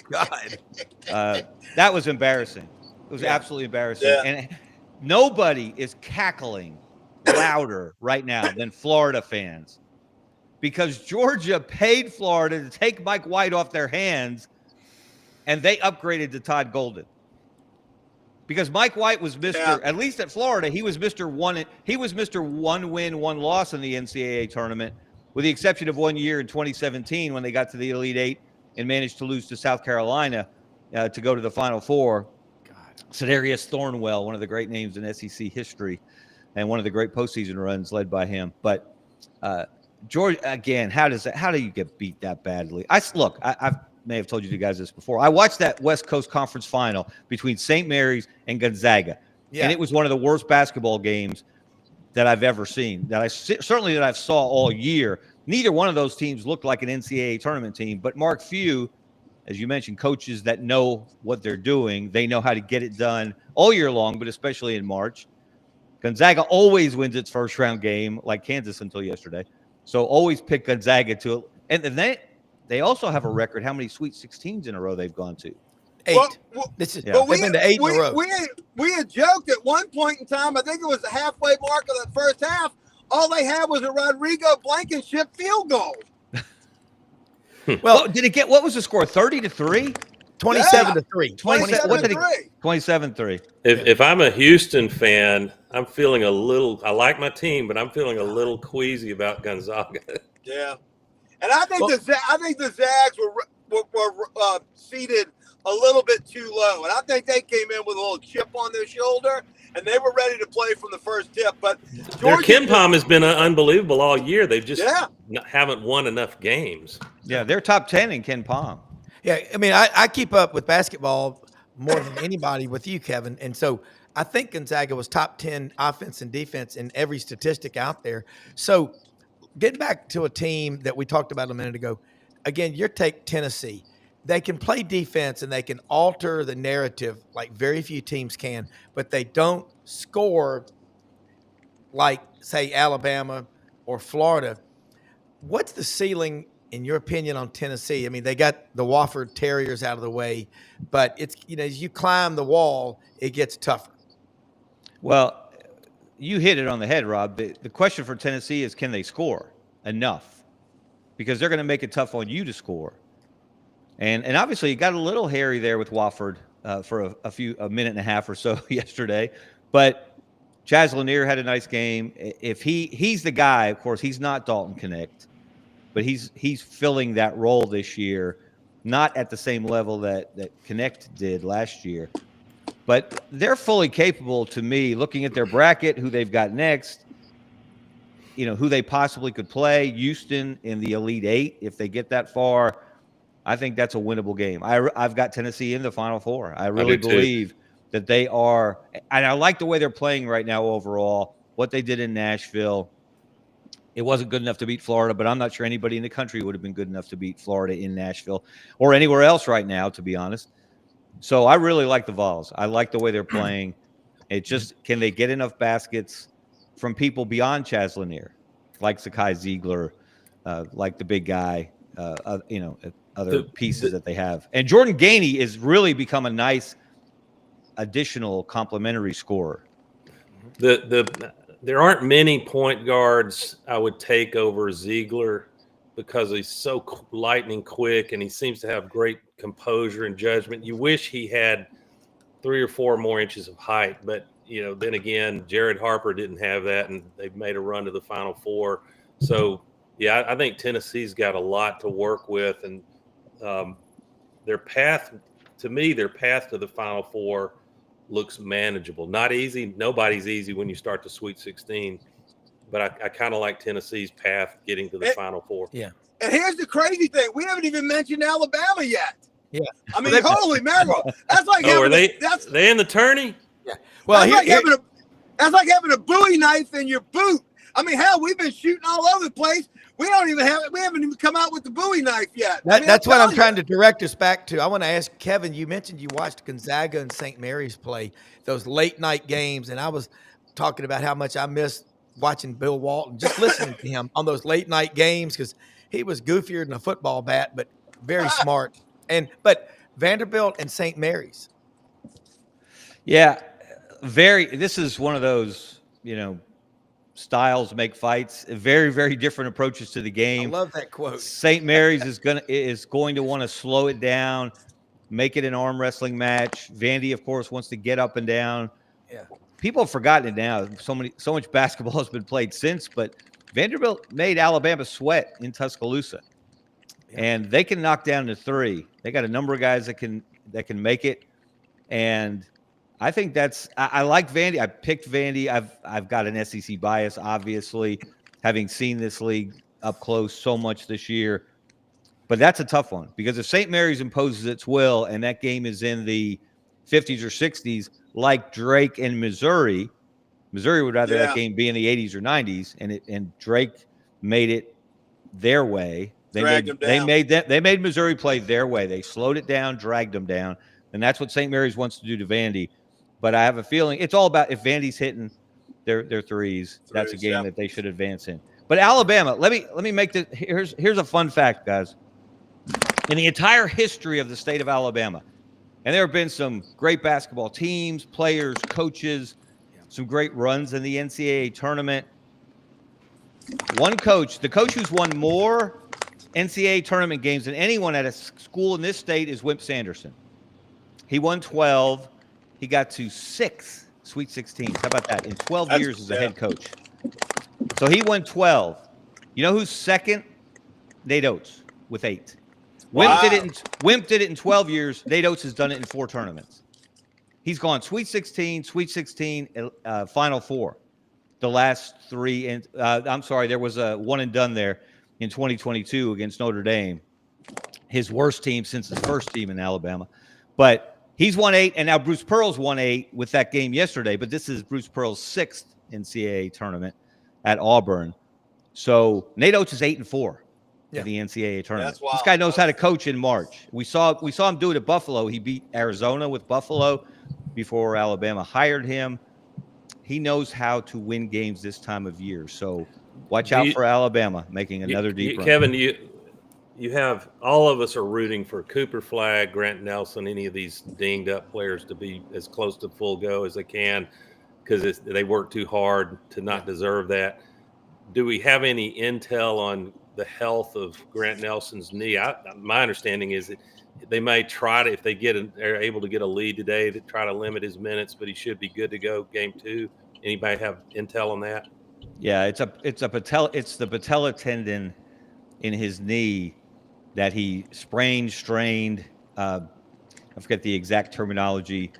Speaker 1: God.
Speaker 5: That was embarrassing. It was absolutely embarrassing.
Speaker 3: Yeah.
Speaker 5: And nobody is cackling louder right now than Florida fans, because Georgia paid Florida to take Mike White off their hands, and they upgraded to Todd Golden. Because Mike White was at least at Florida, he was Mr. One win, one loss in the NCAA tournament, with the exception of 1 year in 2017 when they got to the Elite Eight and managed to lose to South Carolina to go to the Final Four. Cedarius Thornwell, one of the great names in SEC history, and one of the great postseason runs led by him. But Georgia, again, how do you get beat that badly? I may have told you guys this before. I watched that West Coast Conference final between St. Mary's and Gonzaga, and it was one of the worst basketball games that I've ever seen. That I've saw all year. Neither one of those teams looked like an NCAA tournament team, but Mark Few, as you mentioned, coaches that know what they're doing. They know how to get it done all year long, but especially in March. Gonzaga always wins its first round game, like Kansas until yesterday. So always pick Gonzaga to, and then they also have a record how many Sweet 16s in a row they've gone to.
Speaker 1: 8. They've been to 8 in a row.
Speaker 3: We had joked at one point in time, I think it was the halfway mark of the first half, all they had was a Rodrigo Blankenship field goal.
Speaker 5: Well, what was the score? 30-3?
Speaker 1: 27-3.
Speaker 5: 27-3.
Speaker 4: If I'm a Houston fan, I'm feeling I like my team, but I'm feeling a little queasy about Gonzaga.
Speaker 3: Yeah. And I think the Zags were seated a little bit too low, and I think they came in with a little chip on their shoulder, and they were ready to play from the first tip. But
Speaker 4: their KenPom has been unbelievable all year. They've just haven't won enough games.
Speaker 5: Yeah, they're top 10 in KenPom.
Speaker 1: Yeah, I mean, I keep up with basketball more than anybody with you, Kevin, and so I think Gonzaga was top 10 offense and defense in every statistic out there. So getting back to a team that we talked about a minute ago, again, you take Tennessee. They can play defense and they can alter the narrative like very few teams can, but they don't score like, say, Alabama or Florida. What's the ceiling, in your opinion, on Tennessee? I mean, they got the Wofford Terriers out of the way, but it's, as you climb the wall, it gets tougher.
Speaker 5: Well, you hit it on the head, Rob. The question for Tennessee is, can they score enough? Because they're going to make it tough on you to score. And obviously, you got a little hairy there with Wofford for a minute and a half or so yesterday. But Chaz Lanier had a nice game. If he's the guy, of course, he's not Dalton Connect, but he's filling that role this year, not at the same level that Connect did last year. But they're fully capable, to me, looking at their bracket, who they've got next, who they possibly could play. Houston in the Elite Eight, if they get that far, I think that's a winnable game. I've got Tennessee in the Final Four. I really believe that they are, and I like the way they're playing right now overall. What they did in Nashville, it wasn't good enough to beat Florida, but I'm not sure anybody in the country would have been good enough to beat Florida in Nashville or anywhere else right now, to be honest. So I really like the Vols. I like the way they're playing. It just, can they get enough baskets from people beyond Chaz Lanier, like Sakai Ziegler, like the big guy, other pieces that they have. And Jordan Gainey has really become a nice additional complementary scorer.
Speaker 4: There aren't many point guards I would take over Ziegler because he's so lightning quick and he seems to have great composure and judgment. You wish he had 3 or 4 more inches of height, but then again, Jared Harper didn't have that, and they've made a run to the Final Four. So yeah, I think Tennessee's got a lot to work with, and their path to me, their path to the Final Four looks manageable. Not easy. Nobody's easy when you start the Sweet 16. But I kind of like Tennessee's path getting to the Final Four.
Speaker 1: Yeah.
Speaker 3: And here's the crazy thing: we haven't even mentioned Alabama yet.
Speaker 1: Yeah.
Speaker 3: I mean, holy mackerel! That's like
Speaker 4: are
Speaker 3: having
Speaker 4: they in the tourney?
Speaker 1: Yeah. Well,
Speaker 3: that's like having a Bowie knife in your boot. I mean, hell, we've been shooting all over the place. We haven't even come out with the Bowie knife yet.
Speaker 1: That's what I'm trying to direct us back to. I want to ask Kevin, you mentioned you watched Gonzaga and St. Mary's play those late night games, and I was talking about how much I missed watching Bill Walton, just listening to him on those late night games, because he was goofier than a football bat, but very smart. But Vanderbilt and St. Mary's.
Speaker 5: Yeah, this is one of those, styles make fights. Very, very different approaches to the game.
Speaker 1: I love that quote.
Speaker 5: St. Mary's is going to want to slow it down, make it an arm wrestling match. Vandy, of course, wants to get up and down.
Speaker 1: Yeah.
Speaker 5: People have forgotten it now. So much basketball has been played since, but Vanderbilt made Alabama sweat in Tuscaloosa. Yeah. And they can knock down to three. They got a number of guys that can make it. And I think I like Vandy. I picked Vandy. I've got an SEC bias, obviously, having seen this league up close so much this year. But that's a tough one, because if St. Mary's imposes its will and that game is in the 50s or 60s, like Drake and Missouri would rather that game be in the 80s or 90s, and Drake made it their way. They made Missouri play their way. They slowed it down, dragged them down, and that's what St. Mary's wants to do to Vandy. But I have a feeling it's all about, if Vandy's hitting their threes, that's a game that they should advance in. But Alabama, let me make this. Here's a fun fact, guys. In the entire history of the state of Alabama, and there have been some great basketball teams, players, coaches, some great runs in the NCAA tournament. One coach, the coach who's won more NCAA tournament games than anyone at a school in this state, is Wimp Sanderson. He won 12. He got to 6 Sweet 16s. How about that? In 12 years as a head coach. So he won 12. You know who's second? Nate Oates with 8. Wow. Wimp did it in 12 years. Nate Oates has done it in 4 tournaments. He's gone Sweet 16, Final Four. The last 3. And I'm sorry, there was a one and done there in 2022 against Notre Dame. His worst team since his first team in Alabama. But he's won 8, and now Bruce Pearl's won 8 with that game yesterday. But this is Bruce Pearl's 6th NCAA tournament at Auburn. So Nate Oates is 8-4 in the NCAA tournament. This guy knows how to coach in March. We saw him do it at Buffalo. He beat Arizona with Buffalo before Alabama hired him. He knows how to win games this time of year. So watch out for Alabama making another deep run.
Speaker 4: Kevin, you have, all of us are rooting for Cooper Flagg, Grant Nelson, any of these dinged up players to be as close to full go as they can, because they work too hard to not deserve that. Do we have any intel on the health of Grant Nelson's knee? My understanding is that they may try to, if they're able to get a lead today, to try to limit his minutes, but he should be good to go game 2. Anybody have intel on that?
Speaker 5: Yeah, it's the patella tendon in his knee that he strained. I forget the exact terminology.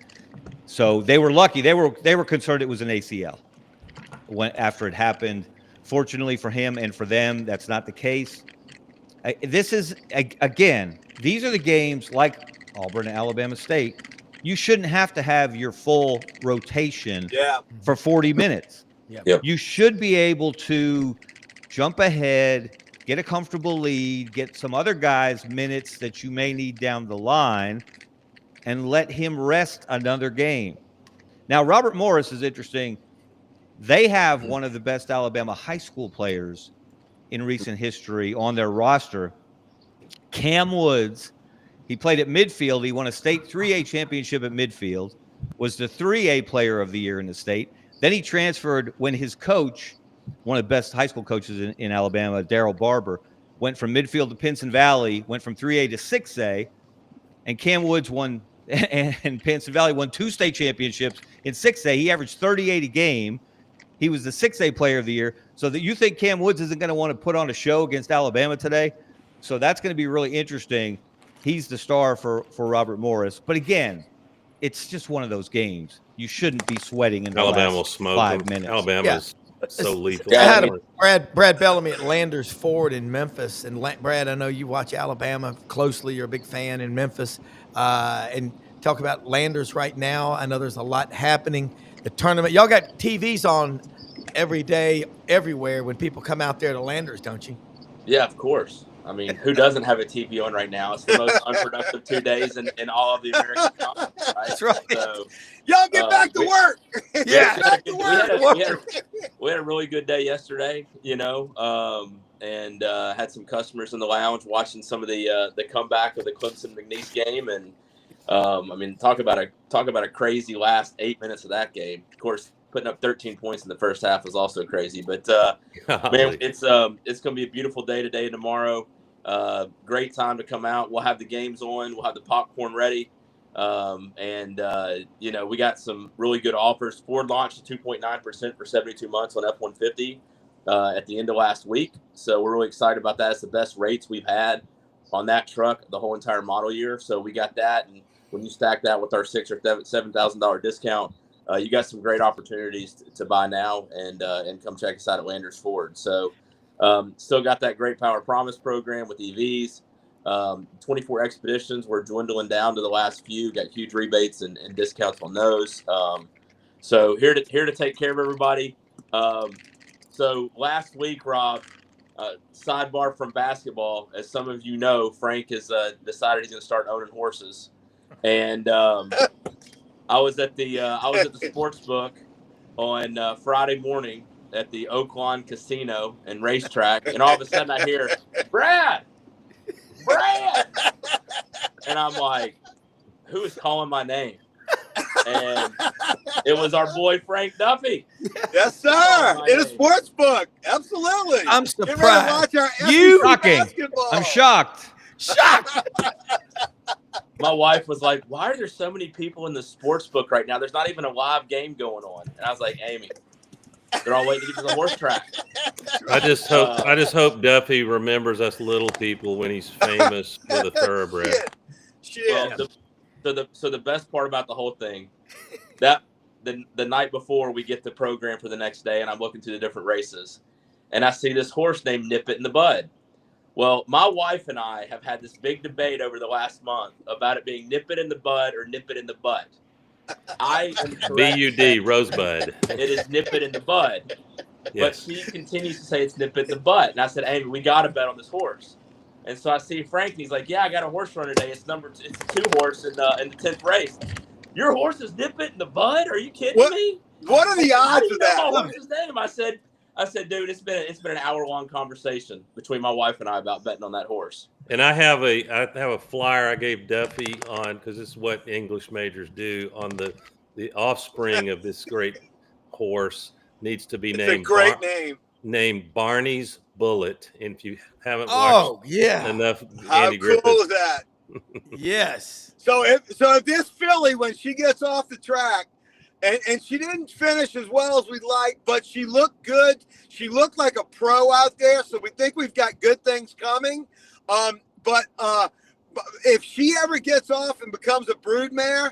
Speaker 5: So they were lucky. They were concerned it was an ACL after it happened. Fortunately for him and for them, that's not the case. This is, again, these are the games like Auburn and Alabama State. You shouldn't have to have your full rotation for 40 minutes. Yep. You should be able to jump ahead, get a comfortable lead, get some other guys minutes that you may need down the line, and let him rest another game. Now, Robert Morris is interesting. They have one of the best Alabama high school players in recent history on their roster. Cam Woods, he played at midfield. He won a state 3A championship at midfield, was the 3A player of the year in the state. Then he transferred when his coach, one of the best high school coaches in Alabama, Darryl Barber, went from midfield to Pinson Valley, went from 3A to 6A, and Cam Woods won, and Pinson Valley won 2 state championships in 6A. He averaged 38 a game. He was the 6A player of the year. So that you think Cam Woods isn't going to want to put on a show against Alabama today? So that's going to be really interesting. he's the star for Robert Morris. But again, it's just one of those games. You shouldn't be sweating in the
Speaker 4: Alabama will
Speaker 5: last
Speaker 4: smoke
Speaker 5: 5
Speaker 4: them.
Speaker 5: minutes.
Speaker 4: Alabama's so lethal.
Speaker 1: I had
Speaker 6: Yeah,
Speaker 1: a Brad Bellamy at Landers Ford in Memphis, and Brad, I know you watch Alabama closely. You're a big fan in Memphis, and talk about Landers right now. I know there's a lot happening. The tournament, y'all got TVs on every day, everywhere when people come out there to Landers, don't you?
Speaker 6: Yeah, of course. I mean, who doesn't have a TV on right now? It's the most unproductive 2 days in all of the American conference, right?
Speaker 1: That's right.
Speaker 6: So,
Speaker 3: Y'all get back to work.
Speaker 1: Yeah.
Speaker 3: Get back to work.
Speaker 6: we had a really good day yesterday, and had some customers in the lounge watching some of the comeback of the Clemson McNeese game, and I mean, talk about a crazy last 8 minutes of that game. Of course, putting up 13 points in the first half was also crazy, but man, it's going to be a beautiful day today and tomorrow. Great time to come out. We'll have the games on. We'll have the popcorn ready. We got some really good offers. Ford launched a 2.9% for 72 months on F-150 at the end of last week. So we're really excited about that. It's the best rates we've had on that truck the whole entire model year. So we got that. And when you stack that with our $6,000 or $7,000 discount, you got some great opportunities to buy now and come check us out at Landers Ford. So still got that great Power Promise program with EVs. 24 expeditions. We're dwindling down to the last few. Got huge rebates and discounts on those. So here to take care of everybody. So last week, Rob, sidebar from basketball, as some of you know, Frank has decided he's going to start owning horses, and I was at the sports book on Friday morning at the Oaklawn Casino and Racetrack, and all of a sudden I hear Brad, and I'm like, who is calling my name? And it was our boy Frank Duffy.
Speaker 3: Yes, sir. In a sports book. Absolutely.
Speaker 1: I'm
Speaker 3: Get ready to
Speaker 1: surprised.
Speaker 3: watch our
Speaker 5: Shocking.
Speaker 3: basketball.
Speaker 5: I'm shocked.
Speaker 6: My wife was like, why are there so many people in the sports book right now? There's not even a live game going on. And I was like, Amy, they're all waiting to get to the horse track.
Speaker 4: I just hope Duffy remembers us little people when he's famous with a thoroughbred.
Speaker 3: Shit.
Speaker 6: Well, so the best part about the whole thing, that the night before we get the program for the next day, and I'm looking through the different races, and I see this horse named Nip It in the Bud. Well, my wife and I have had this big debate over the last month about it being Nip It in the Bud or Nip It in the Butt. I am correct.
Speaker 4: BUD, Rosebud.
Speaker 6: It is Nip It in the Bud. But
Speaker 4: Yes.
Speaker 6: she continues to say it's Nip It in the Butt. And I said, Amy, we got to bet on this horse. And so I see Frank, and he's like, yeah, I got a horse run today. It's a 2 horse in the 10th race. Your horse is Nip It in the Bud? Are you kidding me?
Speaker 3: What are the
Speaker 6: How
Speaker 3: odds
Speaker 6: do you
Speaker 3: of
Speaker 6: know
Speaker 3: that?
Speaker 6: my horse's name? I said, dude, it's been an hour-long conversation between my wife and I about betting on that horse.
Speaker 4: And I have a flyer I gave Duffy on, because this is what English majors do, on the offspring of this great horse needs to be
Speaker 3: It's
Speaker 4: named
Speaker 3: a great name.
Speaker 4: named Barney's Bullet. And if you haven't
Speaker 1: Oh,
Speaker 4: watched
Speaker 1: yeah.
Speaker 4: enough
Speaker 3: How
Speaker 4: Andy
Speaker 3: cool
Speaker 4: Griffith,
Speaker 3: is that?
Speaker 1: Yes.
Speaker 3: So if this filly, when she gets off the track, and she didn't finish as well as we'd like, but she looked good. She looked like a pro out there, so we think we've got good things coming. But if she ever gets off and becomes a broodmare,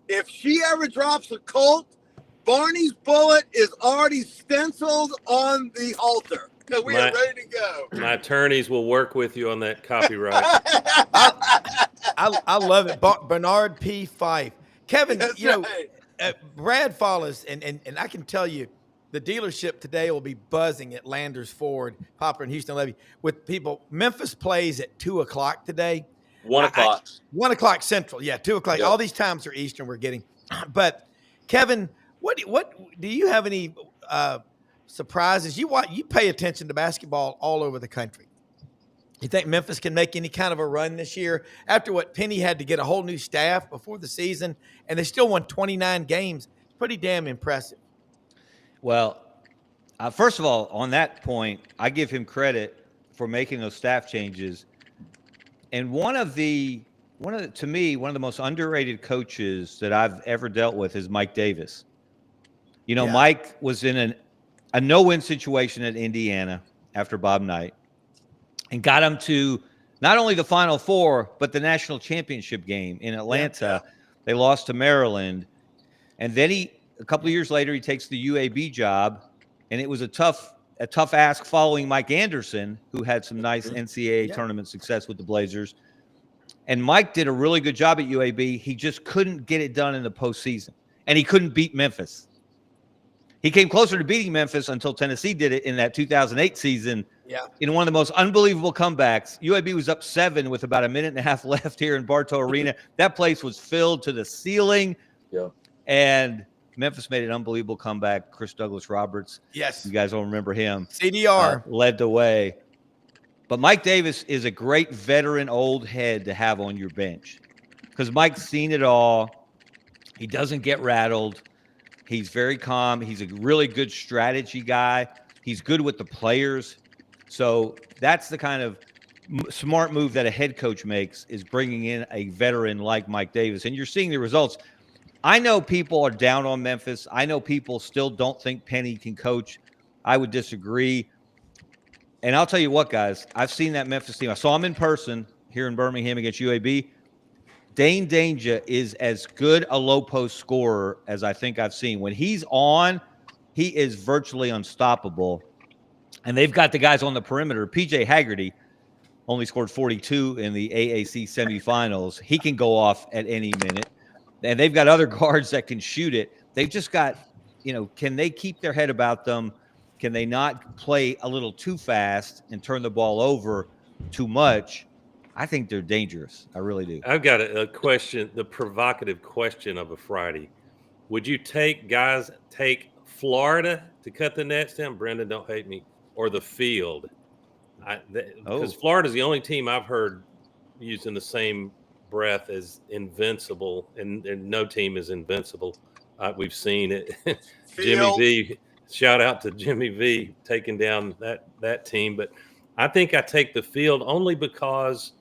Speaker 3: if she ever drops a colt, Barney's Bullet is already stenciled on the halter. So we are ready to go.
Speaker 4: my attorneys will work with you on that copyright.
Speaker 1: I love it. Bernard P. Fife. Kevin,
Speaker 3: That's
Speaker 1: you know,
Speaker 3: right.
Speaker 1: Brad follows, and I can tell you, the dealership today will be buzzing at Landers Ford, Poplar, and Houston Levy with people. Memphis plays at 2:00 today.
Speaker 6: 1 o'clock.
Speaker 1: 1:00 Central. Yeah, 2:00.
Speaker 6: Yep.
Speaker 1: All these times are Eastern. We're getting, but Kevin, what do you have any surprises? You pay attention to basketball all over the country. You think Memphis can make any kind of a run this year after what Penny had to get a whole new staff before the season, and they still won 29 games? It's pretty damn impressive.
Speaker 5: Well, first of all, on that point, I give him credit for making those staff changes. And one of the most underrated coaches that I've ever dealt with is Mike Davis. You know,
Speaker 1: Yeah.
Speaker 5: Mike was in a no-win situation at Indiana after Bob Knight, and got him to not only the Final Four, but the national championship game in Atlanta.
Speaker 1: Yeah.
Speaker 5: They lost to Maryland. And then a couple of years later, he takes the UAB job. And it was a tough ask following Mike Anderson, who had some nice NCAA tournament success with the Blazers. And Mike did a really good job at UAB. He just couldn't get it done in the postseason. And he couldn't beat Memphis. He came closer to beating Memphis until Tennessee did it in that 2008 season.
Speaker 1: Yeah.
Speaker 5: In one of the most unbelievable comebacks. UAB was up 7 with about a minute and a half left here in Bartow Arena. That place was filled to the ceiling.
Speaker 6: Yeah.
Speaker 5: And Memphis made an unbelievable comeback. Chris Douglas Roberts.
Speaker 1: Yes.
Speaker 5: You guys don't remember him.
Speaker 1: CDR.
Speaker 5: Led the way. But Mike Davis is a great veteran old head to have on your bench because Mike's seen it all. He doesn't get rattled. He's very calm. He's a really good strategy guy. He's good with the players. So that's the kind of smart move that a head coach makes, is bringing in a veteran like Mike Davis. And you're seeing the results. I know people are down on Memphis. I know people still don't think Penny can coach. I would disagree. And I'll tell you what, guys, I've seen that Memphis team. I saw him in person here in Birmingham against UAB. Dane Danger is as good a low post scorer as I think I've seen. When he's on, he is virtually unstoppable. And they've got the guys on the perimeter. PJ Haggerty only scored 42 in the AAC semifinals. He can go off at any minute. And they've got other guards that can shoot it. They've just got, can they keep their head about them? Can they not play a little too fast and turn the ball over too much? I think they're dangerous. I really do.
Speaker 4: I've got a question, the provocative question of a Friday. Would you take Florida to cut the nets down? Brendan, don't hate me. Or the field? Because Florida's the only team I've heard used in the same breath as invincible, and no team is invincible. We've seen it. Jimmy V, shout out to Jimmy V taking down that team. But I think I take the field only because,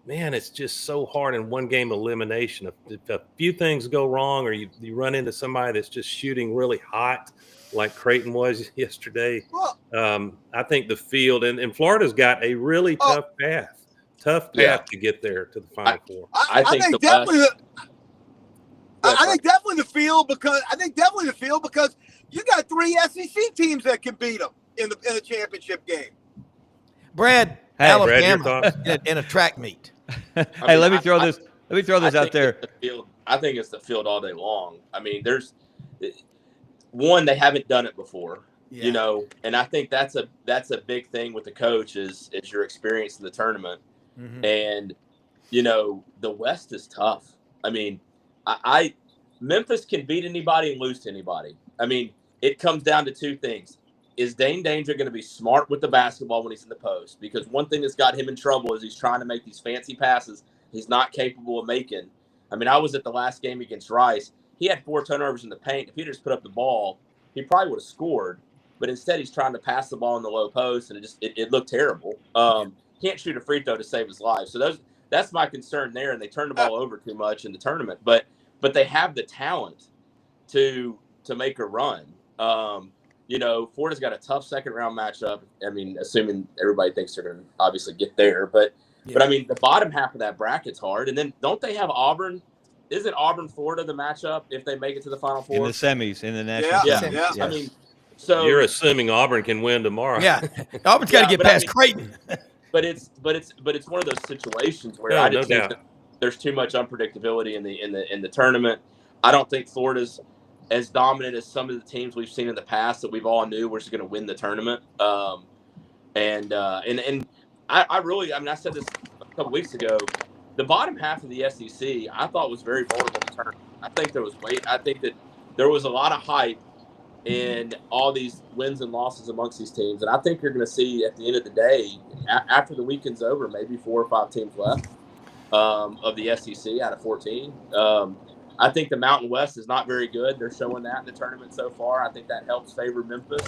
Speaker 4: man, it's just so hard in one game elimination. If a few things go wrong or you run into somebody that's just shooting really hot, like Creighton was yesterday, I think the field and Florida's got a really tough path to get there to the Final Four.
Speaker 3: I think definitely the field because you got 3 SEC teams that can beat them in the championship game.
Speaker 1: Brad, Alabama in a track meet.
Speaker 5: Hey, let me throw this out there.
Speaker 6: I think it's the field all day long. I mean, there's one, they haven't done it before, and I think that's a big thing with the coach is your experience in the tournament. Mm-hmm. And the West is tough. I mean, Memphis can beat anybody and lose to anybody. I mean, it comes down to 2 things. Is Dane Danger going to be smart with the basketball when he's in the post? Because one thing that's got him in trouble is he's trying to make these fancy passes he's not capable of making. I mean, I was at the last game against Rice. He had 4 turnovers in the paint. If he just put up the ball, he probably would have scored. But instead, he's trying to pass the ball in the low post, and it looked terrible. Can't shoot a free throw to save his life. So that's my concern there. And they turn the ball over too much in the tournament. But they have the talent to make a run. Florida's got a tough second-round matchup. I mean, assuming everybody thinks they're going to obviously get there. But I mean, the bottom half of that bracket's hard. And then don't they have Auburn? Isn't Auburn-Florida the matchup if they make it to the Final Four?
Speaker 5: In the semis, in the national semis.
Speaker 6: Yeah.
Speaker 5: Yes.
Speaker 6: I mean, so
Speaker 4: you're assuming Auburn can win tomorrow.
Speaker 1: Yeah, Auburn's got to get past Creighton.
Speaker 6: But it's one of those situations where I just think that there's too much unpredictability in the tournament. I don't think Florida's as dominant as some of the teams we've seen in the past that we've all knew were just going to win the tournament. And I really, I mean, I said this a couple weeks ago. The bottom half of the SEC, I thought was very vulnerable to tournament. I think that there was a lot of hype in all these wins and losses amongst these teams, and I think you're going to see at the end of the day, after the weekend's over, maybe 4 or 5 teams left of the SEC out of 14. I think the Mountain West is not very good. They're showing that in the tournament so far. I think that helps favor Memphis.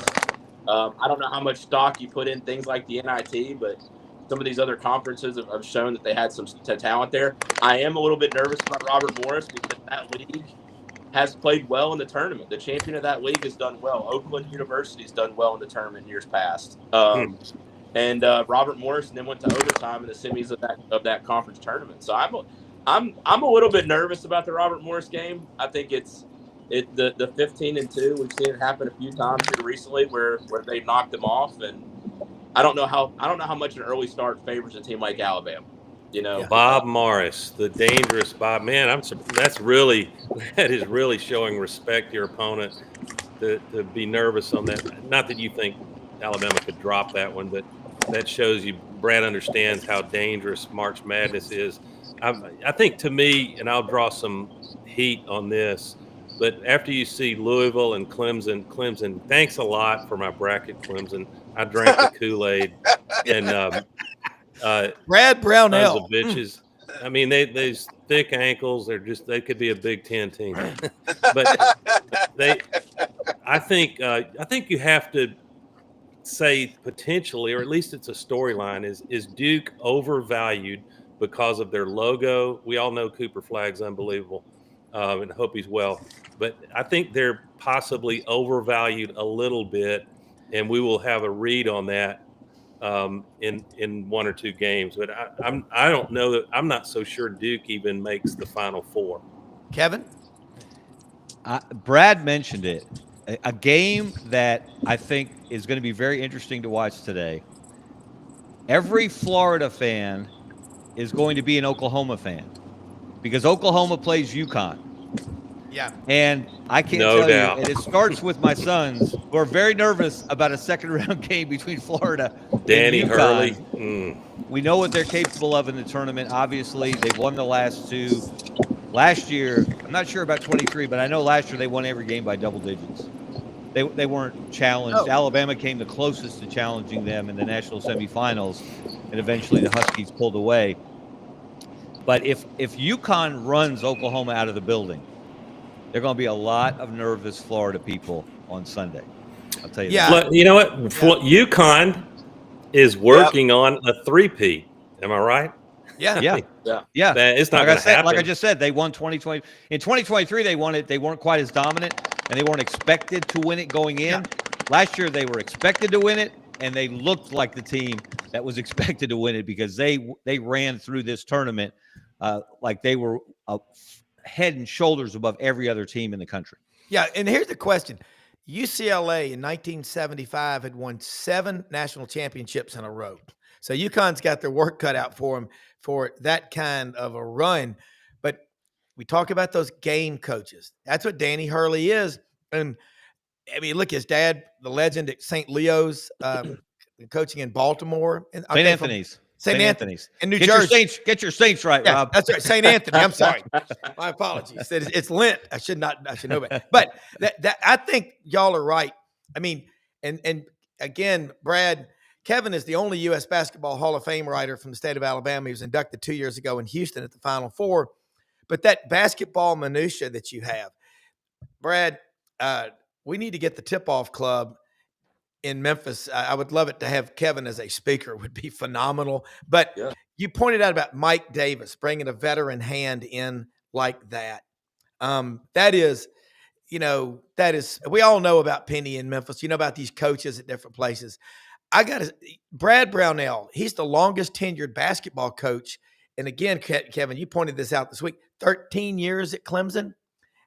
Speaker 6: I don't know how much stock you put in things like the NIT, but some of these other conferences have shown that they had some talent there. I am a little bit nervous about Robert Morris because that league has played well in the tournament. The champion of that league has done well. Oakland University's done well in the tournament in years past. And and Robert Morris, and then went to overtime in the semis of that conference tournament. So I'm a little bit nervous about the Robert Morris game. I think the 15-2. We've seen it happen a few times here recently where they knocked them off, and I don't know how much an early start favors a team like Alabama.
Speaker 4: Bob Morris, the dangerous Bob. Man, that is really showing respect to your opponent to be nervous on that. Not that you think Alabama could drop that one, but that shows you Brad understands how dangerous March Madness is. I think, to me, and I'll draw some heat on this, but after you see Louisville and Clemson, thanks a lot for my bracket, Clemson. I drank the Kool-Aid, and
Speaker 1: Brad Browne.
Speaker 4: Sons of bitches. I mean, those thick ankles. They could be a Big Ten team, but I think you have to say potentially, or at least it's a storyline. Is Duke overvalued because of their logo? We all know Cooper Flagg's unbelievable, and hope he's well. But I think they're possibly overvalued a little bit, and we will have a read on that in one or two games. But I don't know that. I'm not so sure Duke even makes the Final Four.
Speaker 1: Kevin?
Speaker 5: Brad mentioned it. A game that I think is going to be very interesting to watch today. Every Florida fan is going to be an Oklahoma fan because Oklahoma plays UConn.
Speaker 1: Yeah.
Speaker 5: And I can't tell you, and it starts with my sons who are very nervous about a second-round game between Florida
Speaker 4: Danny
Speaker 5: and
Speaker 4: Hurley.
Speaker 5: We know what they're capable of in the tournament. Obviously, they won the last two. Last year, I'm not sure about 23, but I know last year they won every game by double digits. They weren't challenged.
Speaker 1: Oh.
Speaker 5: Alabama came the closest to challenging them in the national semifinals, and eventually the Huskies pulled away. But if UConn runs Oklahoma out of the building, there are going to be a lot of nervous Florida people on Sunday. I'll tell you that.
Speaker 4: You know what? UConn is working on a three-peat. Am I right?
Speaker 1: Yeah.
Speaker 5: Yeah.
Speaker 4: It's not going to happen.
Speaker 5: Like I just said, they won 2020. In 2023, they won it. They weren't quite as dominant, and they weren't expected to win it going in. Yeah. Last year, they were expected to win it, and they looked like the team that was expected to win it because they ran through this tournament like they were head and shoulders above every other team in the country.
Speaker 1: Yeah, and here's the question. UCLA in 1975 had won 7 national championships in a row. So UConn's got their work cut out for them for that kind of a run. But we talk about those game coaches. That's what Danny Hurley is. And, I mean, look, his dad, the legend at St. Leo's, coaching in Baltimore. And
Speaker 5: St. Anthony's.
Speaker 1: St. Anthony's in New Jersey.
Speaker 5: Get your Saints right,
Speaker 1: yeah,
Speaker 5: Rob.
Speaker 1: That's right. St. Anthony. I'm sorry. My apologies. It's Lent. I should know better. But that I think y'all are right. I mean, and again, Brad, Kevin is the only U.S. Basketball Hall of Fame writer from the state of Alabama. He was inducted 2 years ago in Houston at the Final Four. But that basketball minutia that you have, Brad, we need to get the tip-off club in Memphis. I would love it to have Kevin as a speaker. It would be phenomenal. But you pointed out about Mike Davis bringing a veteran hand in like that. That is, we all know about Penny in Memphis. You know about these coaches at different places. Brad Brownell, he's the longest tenured basketball coach. And again, Kevin, you pointed this out this week, 13 years at Clemson.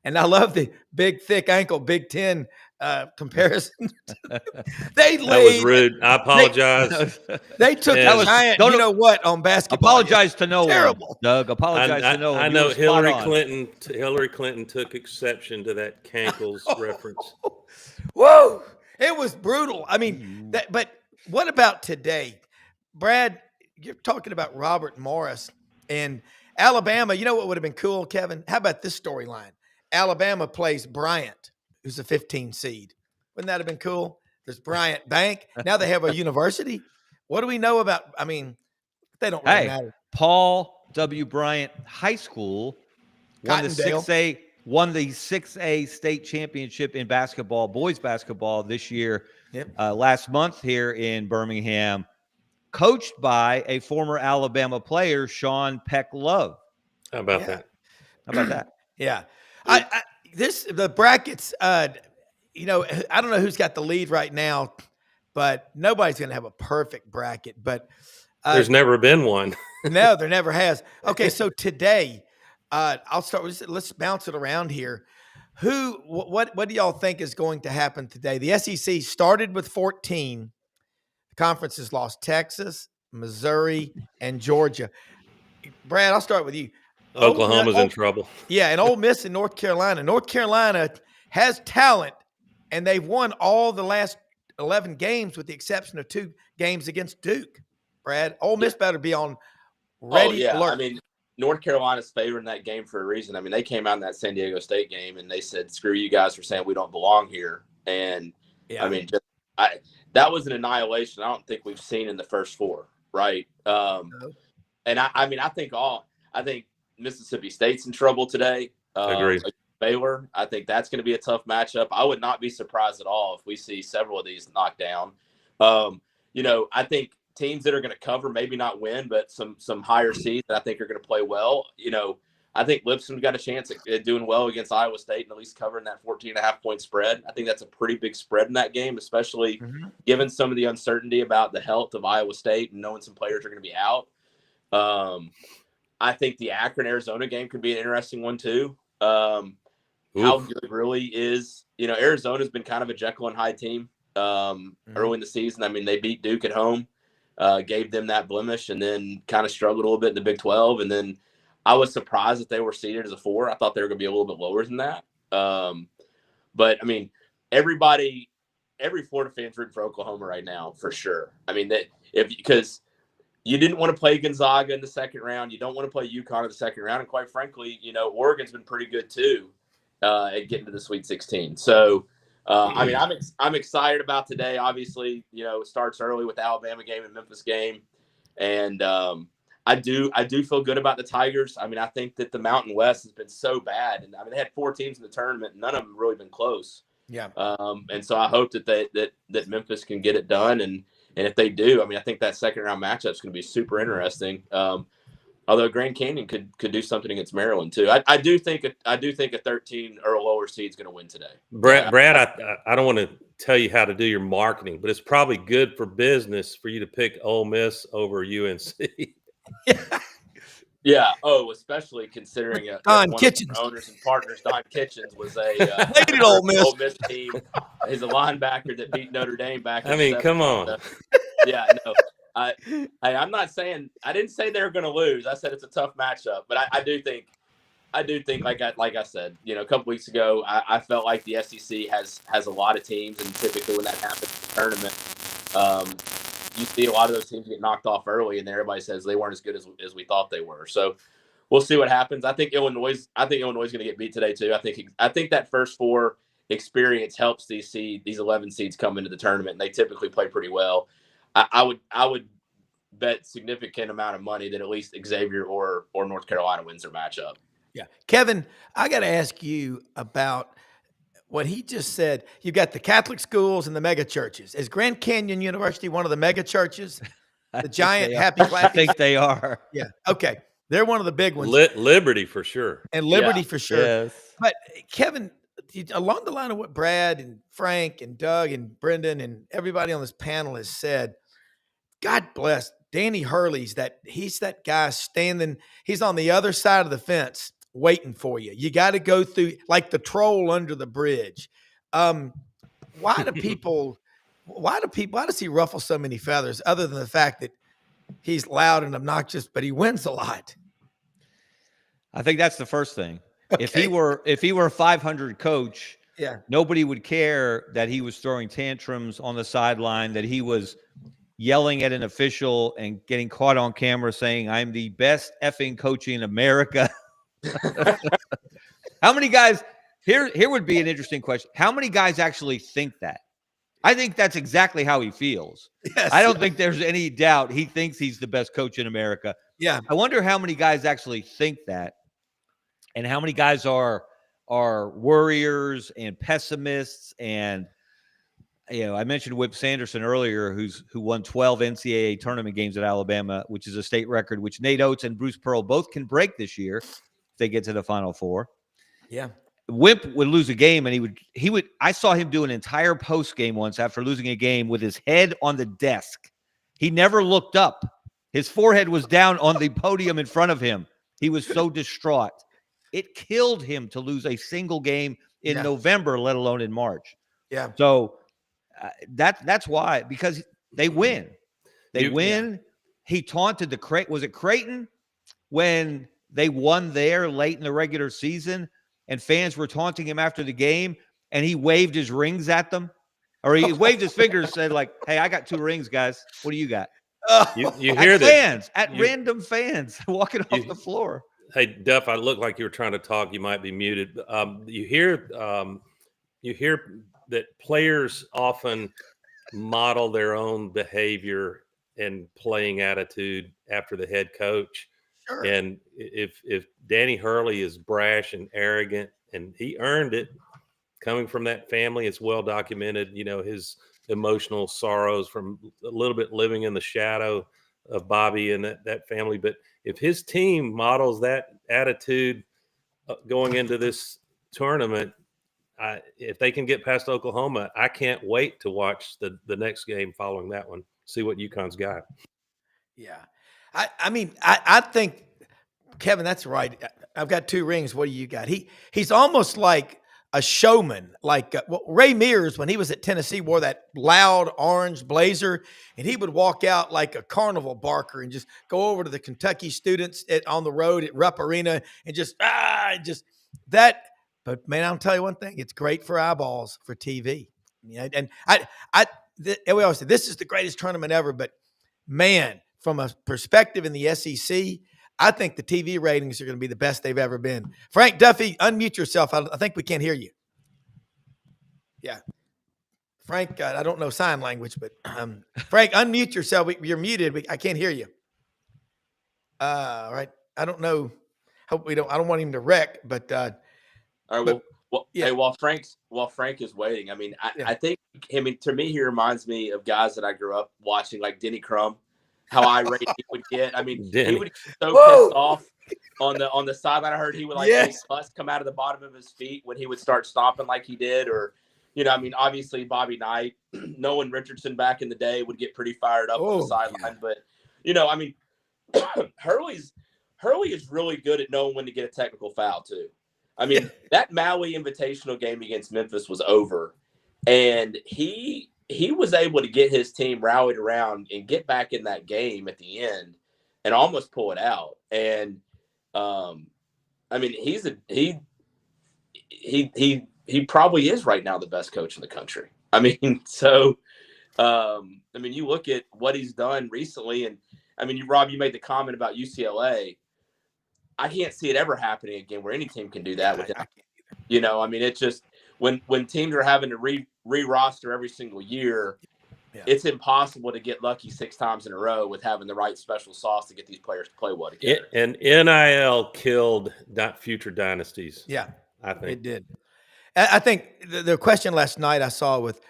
Speaker 1: And I love the big, thick ankle, Big Ten comparison.
Speaker 4: That was rude. I apologize.
Speaker 1: They took a giant, on basketball.
Speaker 5: Apologize to no
Speaker 1: terrible.
Speaker 5: one. Doug, apologize to no one.
Speaker 4: I know Hillary Clinton took exception to that Cankles reference.
Speaker 1: Whoa. It was brutal. I mean, but what about today? Brad, you're talking about Robert Morris and Alabama. You know what would have been cool, Kevin? How about this storyline? Alabama plays Bryant, who's a 15 seed. Wouldn't that have been cool? There's Bryant Bank. Now they have a university. What do we know about? I mean, they don't really matter.
Speaker 5: Paul W. Bryant High School won the 6A state championship in basketball, boys basketball this year, last month here in Birmingham, coached by a former Alabama player, Sean Peck Love.
Speaker 4: How about that?
Speaker 1: Yeah. The brackets, I don't know who's got the lead right now, but nobody's going to have a perfect bracket. But
Speaker 4: There's never been one.
Speaker 1: no, there never has. Okay, so today, I'll start with. Let's bounce it around here. What do y'all think is going to happen today? The SEC started with 14. The conference has lost Texas, Missouri, and Georgia. Brad, I'll start with you.
Speaker 4: Oklahoma's in trouble.
Speaker 1: Yeah, and Ole Miss and North Carolina. North Carolina has talent, and they've won all the last 11 games with the exception of 2 games against Duke. Brad, Ole Miss better be on ready alert.
Speaker 6: I mean, North Carolina's favoring that game for a reason. I mean, they came out in that San Diego State game and they said, "Screw you guys for saying we don't belong here." And I mean, that was an annihilation I don't think we've seen in the first 4, right? And I think Mississippi State's in trouble today.
Speaker 4: Agreed.
Speaker 6: Baylor, I think that's going to be a tough matchup. I would not be surprised at all if we see several of these knocked down. I think teams that are going to cover, maybe not win, but some higher seeds that I think are going to play well. I think Lipscomb's got a chance at doing well against Iowa State and at least covering that 14.5-point spread. I think that's a pretty big spread in that game, especially given some of the uncertainty about the health of Iowa State and knowing some players are going to be out. I think the Akron-Arizona game could be an interesting one too. How good really is, Arizona's been kind of a Jekyll and Hyde team early in the season. I mean, they beat Duke at home, gave them that blemish, and then kind of struggled a little bit in the Big 12. And then I was surprised that they were seeded as a 4. I thought they were going to be a little bit lower than that. But I mean, every Florida fan's rooting for Oklahoma right now, for sure. I mean, because you didn't want to play Gonzaga in the second round. You don't want to play UConn in the second round. And quite frankly, Oregon's been pretty good too at getting to the Sweet 16. So, I mean, I'm excited about today. Obviously, it starts early with the Alabama game and Memphis game. And I do feel good about the Tigers. I mean, I think that the Mountain West has been so bad. And I mean, they had 4 teams in the tournament. And none of them really been close. Yeah. And so I hope that Memphis can get it done. And if they do, I mean, I think that second round matchup is going to be super interesting. Although Grand Canyon could do something against Maryland too. I do think a 13 or a lower seed is going to win today.
Speaker 4: Brad, I don't want to tell you how to do your marketing, but it's probably good for business for you to pick Ole Miss over UNC.
Speaker 6: Yeah. Oh, especially considering
Speaker 1: Don Kitchens,
Speaker 6: owners and partners, Don Kitchens was a
Speaker 1: hated Ole Miss
Speaker 6: team. He's a linebacker that beat Notre Dame back.
Speaker 4: I mean, come on.
Speaker 6: Yeah, no. I'm not saying I didn't say they were going to lose. I said it's a tough matchup, but I do think like I said, a couple weeks ago, I felt like the SEC has a lot of teams, and typically when that happens in the tournament, you see a lot of those teams get knocked off early, and then everybody says they weren't as good as we thought they were. So we'll see what happens. I think Illinois is going to get beat today too. I think that first 4 experience helps these 11 seeds come into the tournament, and they typically play pretty well. I would bet significant amount of money that at least Xavier or North Carolina wins their matchup.
Speaker 1: Yeah. Kevin, I got to ask you about what he just said. You've got the Catholic schools and the mega churches. Is Grand Canyon University one of the mega churches? The giant happy clappy?
Speaker 5: I think they are.
Speaker 1: Yeah. Okay. They're one of the big ones.
Speaker 4: Liberty for sure.
Speaker 1: And Liberty for sure.
Speaker 5: Yes.
Speaker 1: But Kevin, along the line of what Brad and Frank and Doug and Brendan and everybody on this panel has said, God bless Danny Hurley's he's that guy standing, he's on the other side of the fence waiting for you. You got to go through like the troll under the bridge. Why does he ruffle so many feathers other than the fact that he's loud and obnoxious, but he wins a lot?
Speaker 5: I think that's the first thing.
Speaker 1: Okay.
Speaker 5: If he were a 500 coach, nobody would care that he was throwing tantrums on the sideline, that he was yelling at an official and getting caught on camera saying, "I'm the best effing coach in America." How many guys here would be an interesting question. How many guys actually think that? I think that's exactly how he feels. Yes. I don't think there's any doubt he thinks he's the best coach in America.
Speaker 1: Yeah.
Speaker 5: I wonder how many guys actually think that, and how many guys are worriers and pessimists. And I mentioned Whip Sanderson earlier, who won 12 NCAA tournament games at Alabama, which is a state record, which Nate Oates and Bruce Pearl both can break this year if they get to the Final Four.
Speaker 1: Yeah.
Speaker 5: Wimp would lose a game, and he would. I saw him do an entire post game once after losing a game with his head on the desk. He never looked up. His forehead was down on the podium in front of him. He was so distraught. It killed him to lose a single game in November, let alone in March.
Speaker 1: Yeah.
Speaker 5: So that's why, because they win. They win. Yeah. He taunted was it Creighton when they won there late in the regular season and fans were taunting him after the game and he waved his rings at them, or he waved his fingers and said like, "Hey, I got 2 rings, guys. What do you got?"
Speaker 4: You hear that?
Speaker 5: Random fans walking off the floor.
Speaker 4: Hey, Duff, I look like you were trying to talk. You might be muted. You hear that players often model their own behavior and playing attitude after the head coach.
Speaker 1: Sure.
Speaker 4: And if Danny Hurley is brash and arrogant, and he earned it coming from that family, it's well documented, his emotional sorrows from a little bit living in the shadow of Bobby and that family. But if his team models that attitude going into this tournament, if they can get past Oklahoma, I can't wait to watch the next game following that one, see what UConn's got.
Speaker 1: Yeah. I think, Kevin, that's right. I've got 2 rings. What do you got? He's almost like a showman, like Ray Mears, when he was at Tennessee, wore that loud orange blazer, and he would walk out like a carnival barker and just go over to the Kentucky students on the road at Rupp Arena and just that. But man, I'll tell you one thing: it's great for eyeballs for TV. And we always say this is the greatest tournament ever, but man, from a perspective in the SEC, I think the TV ratings are going to be the best they've ever been. Frank Duffy, unmute yourself. I think we can't hear you. Yeah. Frank, I don't know sign language, but Frank, unmute yourself. You're muted. I can't hear you. All right. I don't know. Hope I don't want him to wreck, but
Speaker 6: all right. Well, yeah. Hey, while Frank is waiting, I think to me, he reminds me of guys that I grew up watching, like Denny Crum. How irate he would get. He would get so pissed off on the sideline. I heard he would pus come out of the bottom of his feet when he would start stomping like he did. Or, obviously Bobby Knight, Nolan Richardson back in the day would get pretty fired up on the sideline. Yeah. But, Hurley is really good at knowing when to get a technical foul too. That Maui Invitational game against Memphis was over, and he was able to get his team rallied around and get back in that game at the end and almost pull it out. And, he probably is right now the best coach in the country. You look at what he's done recently, and Rob, you made the comment about UCLA. I can't see it ever happening again where any team can do that with him. It's just when teams are having to re-roster every single year, it's impossible to get lucky 6 times in a row with having the right special sauce to get these players to play well together.
Speaker 4: And NIL killed future dynasties.
Speaker 1: Yeah,
Speaker 4: I think
Speaker 1: it did. I think the question last night I saw with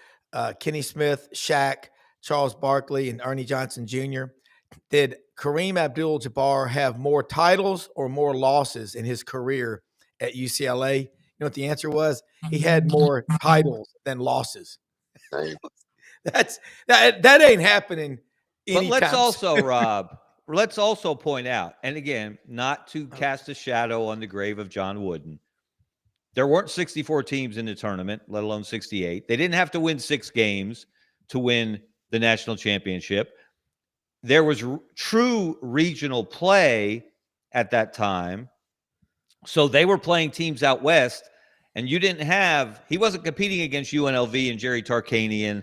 Speaker 1: Kenny Smith, Shaq, Charles Barkley, and Ernie Johnson Jr. Did Kareem Abdul-Jabbar have more titles or more losses in his career at UCLA? You know what the answer was? He had more titles than losses. That ain't happening.
Speaker 5: But let's also, Rob, let's also point out, and again, not to cast a shadow on the grave of John Wooden, there weren't 64 teams in the tournament, let alone 68. They didn't have to win 6 games to win the national championship. There was true regional play at that time. So they were playing teams out west, and he wasn't competing against UNLV and Jerry Tarkanian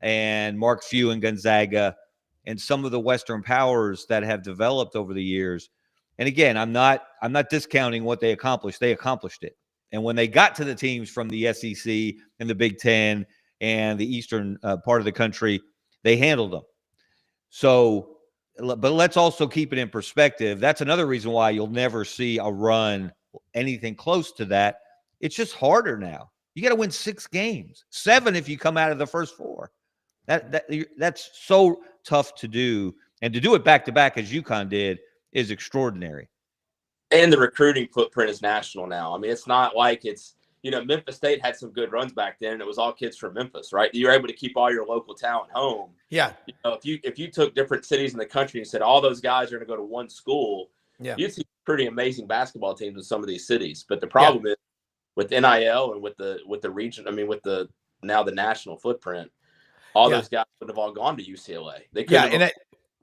Speaker 5: and Mark Few and Gonzaga and some of the Western powers that have developed over the years. And again, I'm not discounting what they accomplished. They accomplished it. And when they got to the teams from the SEC and the Big Ten and the eastern part of the country, they handled them. So, but let's also keep it in perspective. That's another reason why you'll never see a run anything close to that. It's just harder now. You got to win 6 games, 7 if you come out of the first 4. That's so tough to do, and to do it back to back as UConn did is extraordinary.
Speaker 6: And the recruiting footprint is national now. It's not like it's Memphis State had some good runs back then, and it was all kids from Memphis, right? You were able to keep all your local talent home.
Speaker 1: Yeah.
Speaker 6: If you took different cities in the country and said all those guys are going to go to one school,
Speaker 1: yeah,
Speaker 6: you'd see pretty amazing basketball teams in some of these cities. But the problem is with NIL and with the region, with the national footprint, all those guys would have all gone to UCLA. They couldn't.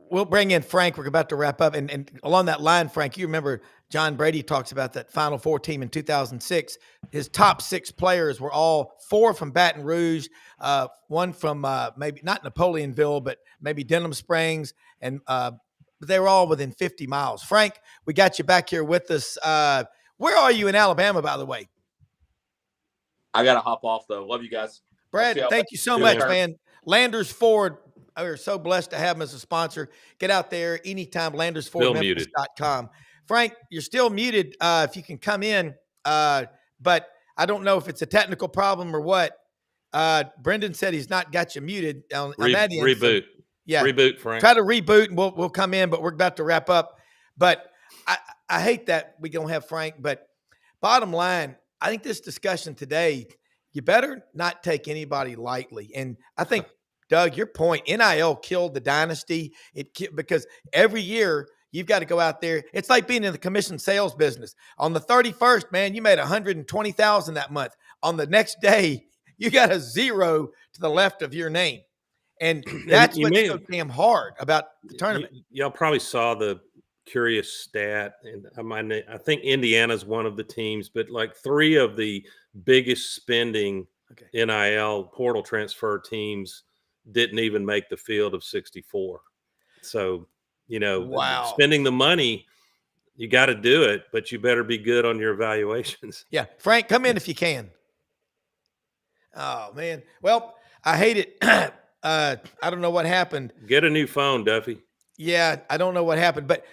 Speaker 1: We'll bring in Frank. We're about to wrap up. And along that line, Frank, you remember John Brady talks about that Final Four team in 2006. His top 6 players were all 4 from Baton Rouge, 1 from maybe not Napoleonville, but maybe Denham Springs. And they were all within 50 miles. Frank, we got you back here with us. Where are you in Alabama, by the way?
Speaker 6: I got to hop off, though. Love you guys.
Speaker 1: Brad, thank you so much, man. Landers Ford. We're so blessed to have them as a sponsor. Get out there anytime, LandersFordMemphis.com. Frank, you're still muted if you can come in, but I don't know if it's a technical problem or what. Brendan said he's not got you muted. On that end,
Speaker 4: reboot.
Speaker 1: So, yeah.
Speaker 4: Reboot, Frank.
Speaker 1: Try to reboot, and we'll come in, but we're about to wrap up. But I hate that we don't have Frank, but bottom line, I think this discussion today, you better not take anybody lightly. And I think, Doug, your point, NIL killed the dynasty. Because every year you've got to go out there. It's like being in the commission sales business. On the 31st, man, you made $120,000 that month. On the next day, you got a 0 to the left of your name. And that's what's so damn hard about the tournament.
Speaker 4: Y'all probably saw the curious stat, and I think Indiana's one of the teams, but like 3 of the biggest spending NIL portal transfer teams didn't even make the field of 64. So, spending the money, you got to do it, but you better be good on your evaluations.
Speaker 1: Yeah. Frank, come in if you can. Oh, man. Well, I hate it. I don't know what happened.
Speaker 4: Get a new phone, Duffy.
Speaker 1: Yeah, I don't know what happened. But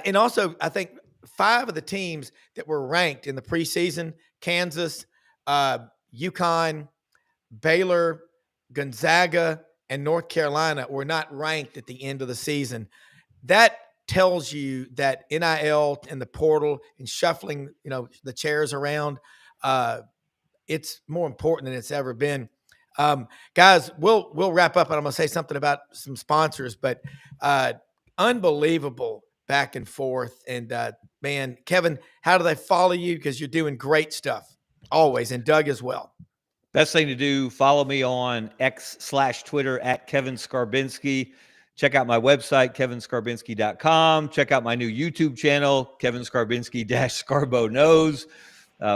Speaker 1: and also I think 5 of the teams that were ranked in the preseason, Kansas, UConn, Baylor, Gonzaga, and North Carolina were not ranked at the end of the season. That tells you that NIL and the portal and shuffling, the chairs around, it's more important than it's ever been. Guys, we'll wrap up, and I'm going to say something about some sponsors, but unbelievable back and forth. And man, Kevin, how do they follow you? Because you're doing great stuff always, and Doug as well.
Speaker 5: Best thing to do, follow me on X/Twitter at Kevin Scarbinski. Check out my website, kevinskarbinski.com. Check out my new YouTube channel, Kevin Scarbinski-Scarbo Knows,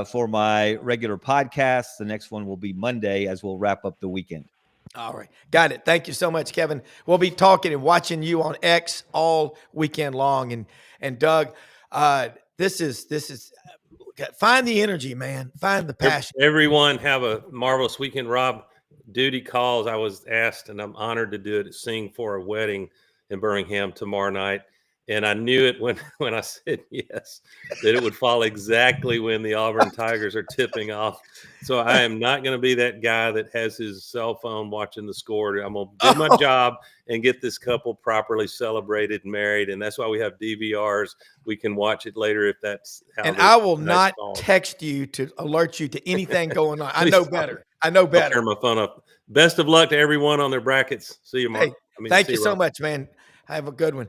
Speaker 5: for my regular podcasts. The next one will be Monday as we'll wrap up the weekend.
Speaker 1: All right. Got it. Thank you so much, Kevin. We'll be talking and watching you on X all weekend long. And Doug, this is find the energy, man. Find the passion.
Speaker 4: Everyone have a marvelous weekend. Rob, duty calls. I was asked, and I'm honored to do it, sing for a wedding in Birmingham tomorrow night. And I knew it when I said yes, that it would fall exactly when the Auburn Tigers are tipping off. So I am not going to be that guy that has his cell phone watching the score. I'm going to do my job and get this couple properly celebrated and married. And that's why we have DVRs. We can watch it later if that's how.
Speaker 1: And I will not text you to alert you to anything going on. I know better. I'll
Speaker 4: turn my phone up. Best of luck to everyone on their brackets. See you, Mark.
Speaker 1: Thank you so much, man. Have a good one.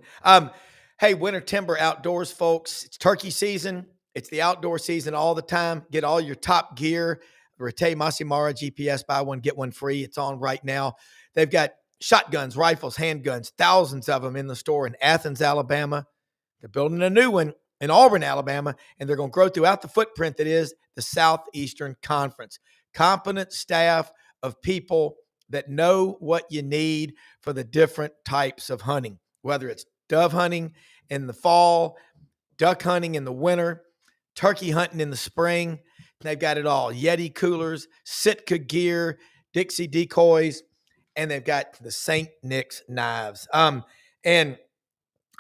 Speaker 1: Hey, Winter Timber Outdoors, folks. It's turkey season. It's the outdoor season all the time. Get all your top gear. Rete Masimara GPS, buy one, get one free. It's on right now. They've got shotguns, rifles, handguns, thousands of them in the store in Athens, Alabama. They're building a new one in Auburn, Alabama, and they're going to grow throughout the footprint that is the Southeastern Conference. Competent staff of people that know what you need for the different types of hunting, whether it's dove hunting in the fall, duck hunting in the winter, turkey hunting in the spring. They've got it all. Yeti coolers, Sitka gear, Dixie decoys, and they've got the St. Nick's knives. And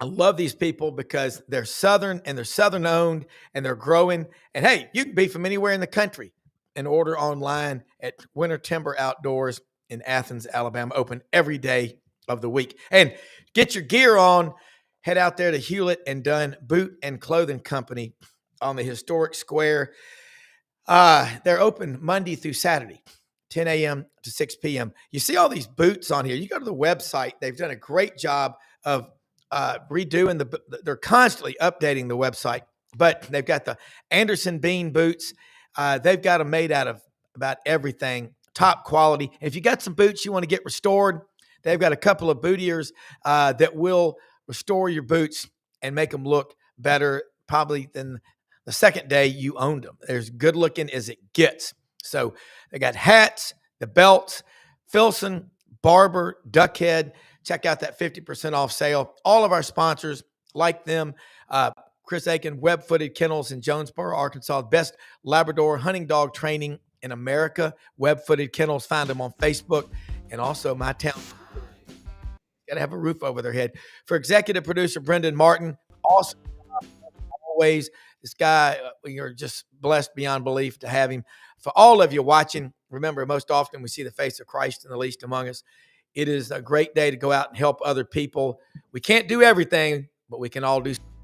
Speaker 1: I love these people because they're Southern and they're Southern owned and they're growing. And hey, you can be from anywhere in the country and order online at Winter Timber Outdoors in Athens, Alabama, open every day of the week. And get your gear on, head out there to Hewlett and Dunn Boot and Clothing Company on the historic square. They're open Monday through Saturday, 10 a.m. to 6 p.m. You see all these boots on here. You go to the website. They've done a great job of redoing they're constantly updating the website, but they've got the Anderson Bean boots. They've got them made out of about everything, top quality. If you got some boots you want to get restored, they've got a couple of bootiers that will restore your boots and make them look better probably than the second day you owned them. They're as good looking as it gets. So they got hats, the belts, Filson, Barber, Duckhead. Check out that 50% off sale. All of our sponsors like them. Chris Aiken, Web-Footed Kennels in Jonesboro, Arkansas. Best Labrador hunting dog training in America. Web-Footed Kennels. Find them on Facebook. And also my town. Got to have a roof over their head. For executive producer Brendan Martin, awesome. Always, this guy, you're just blessed beyond belief to have him. For all of you watching, remember, most often we see the face of Christ in the least among us. It is a great day to go out and help other people. We can't do everything, but we can all do something.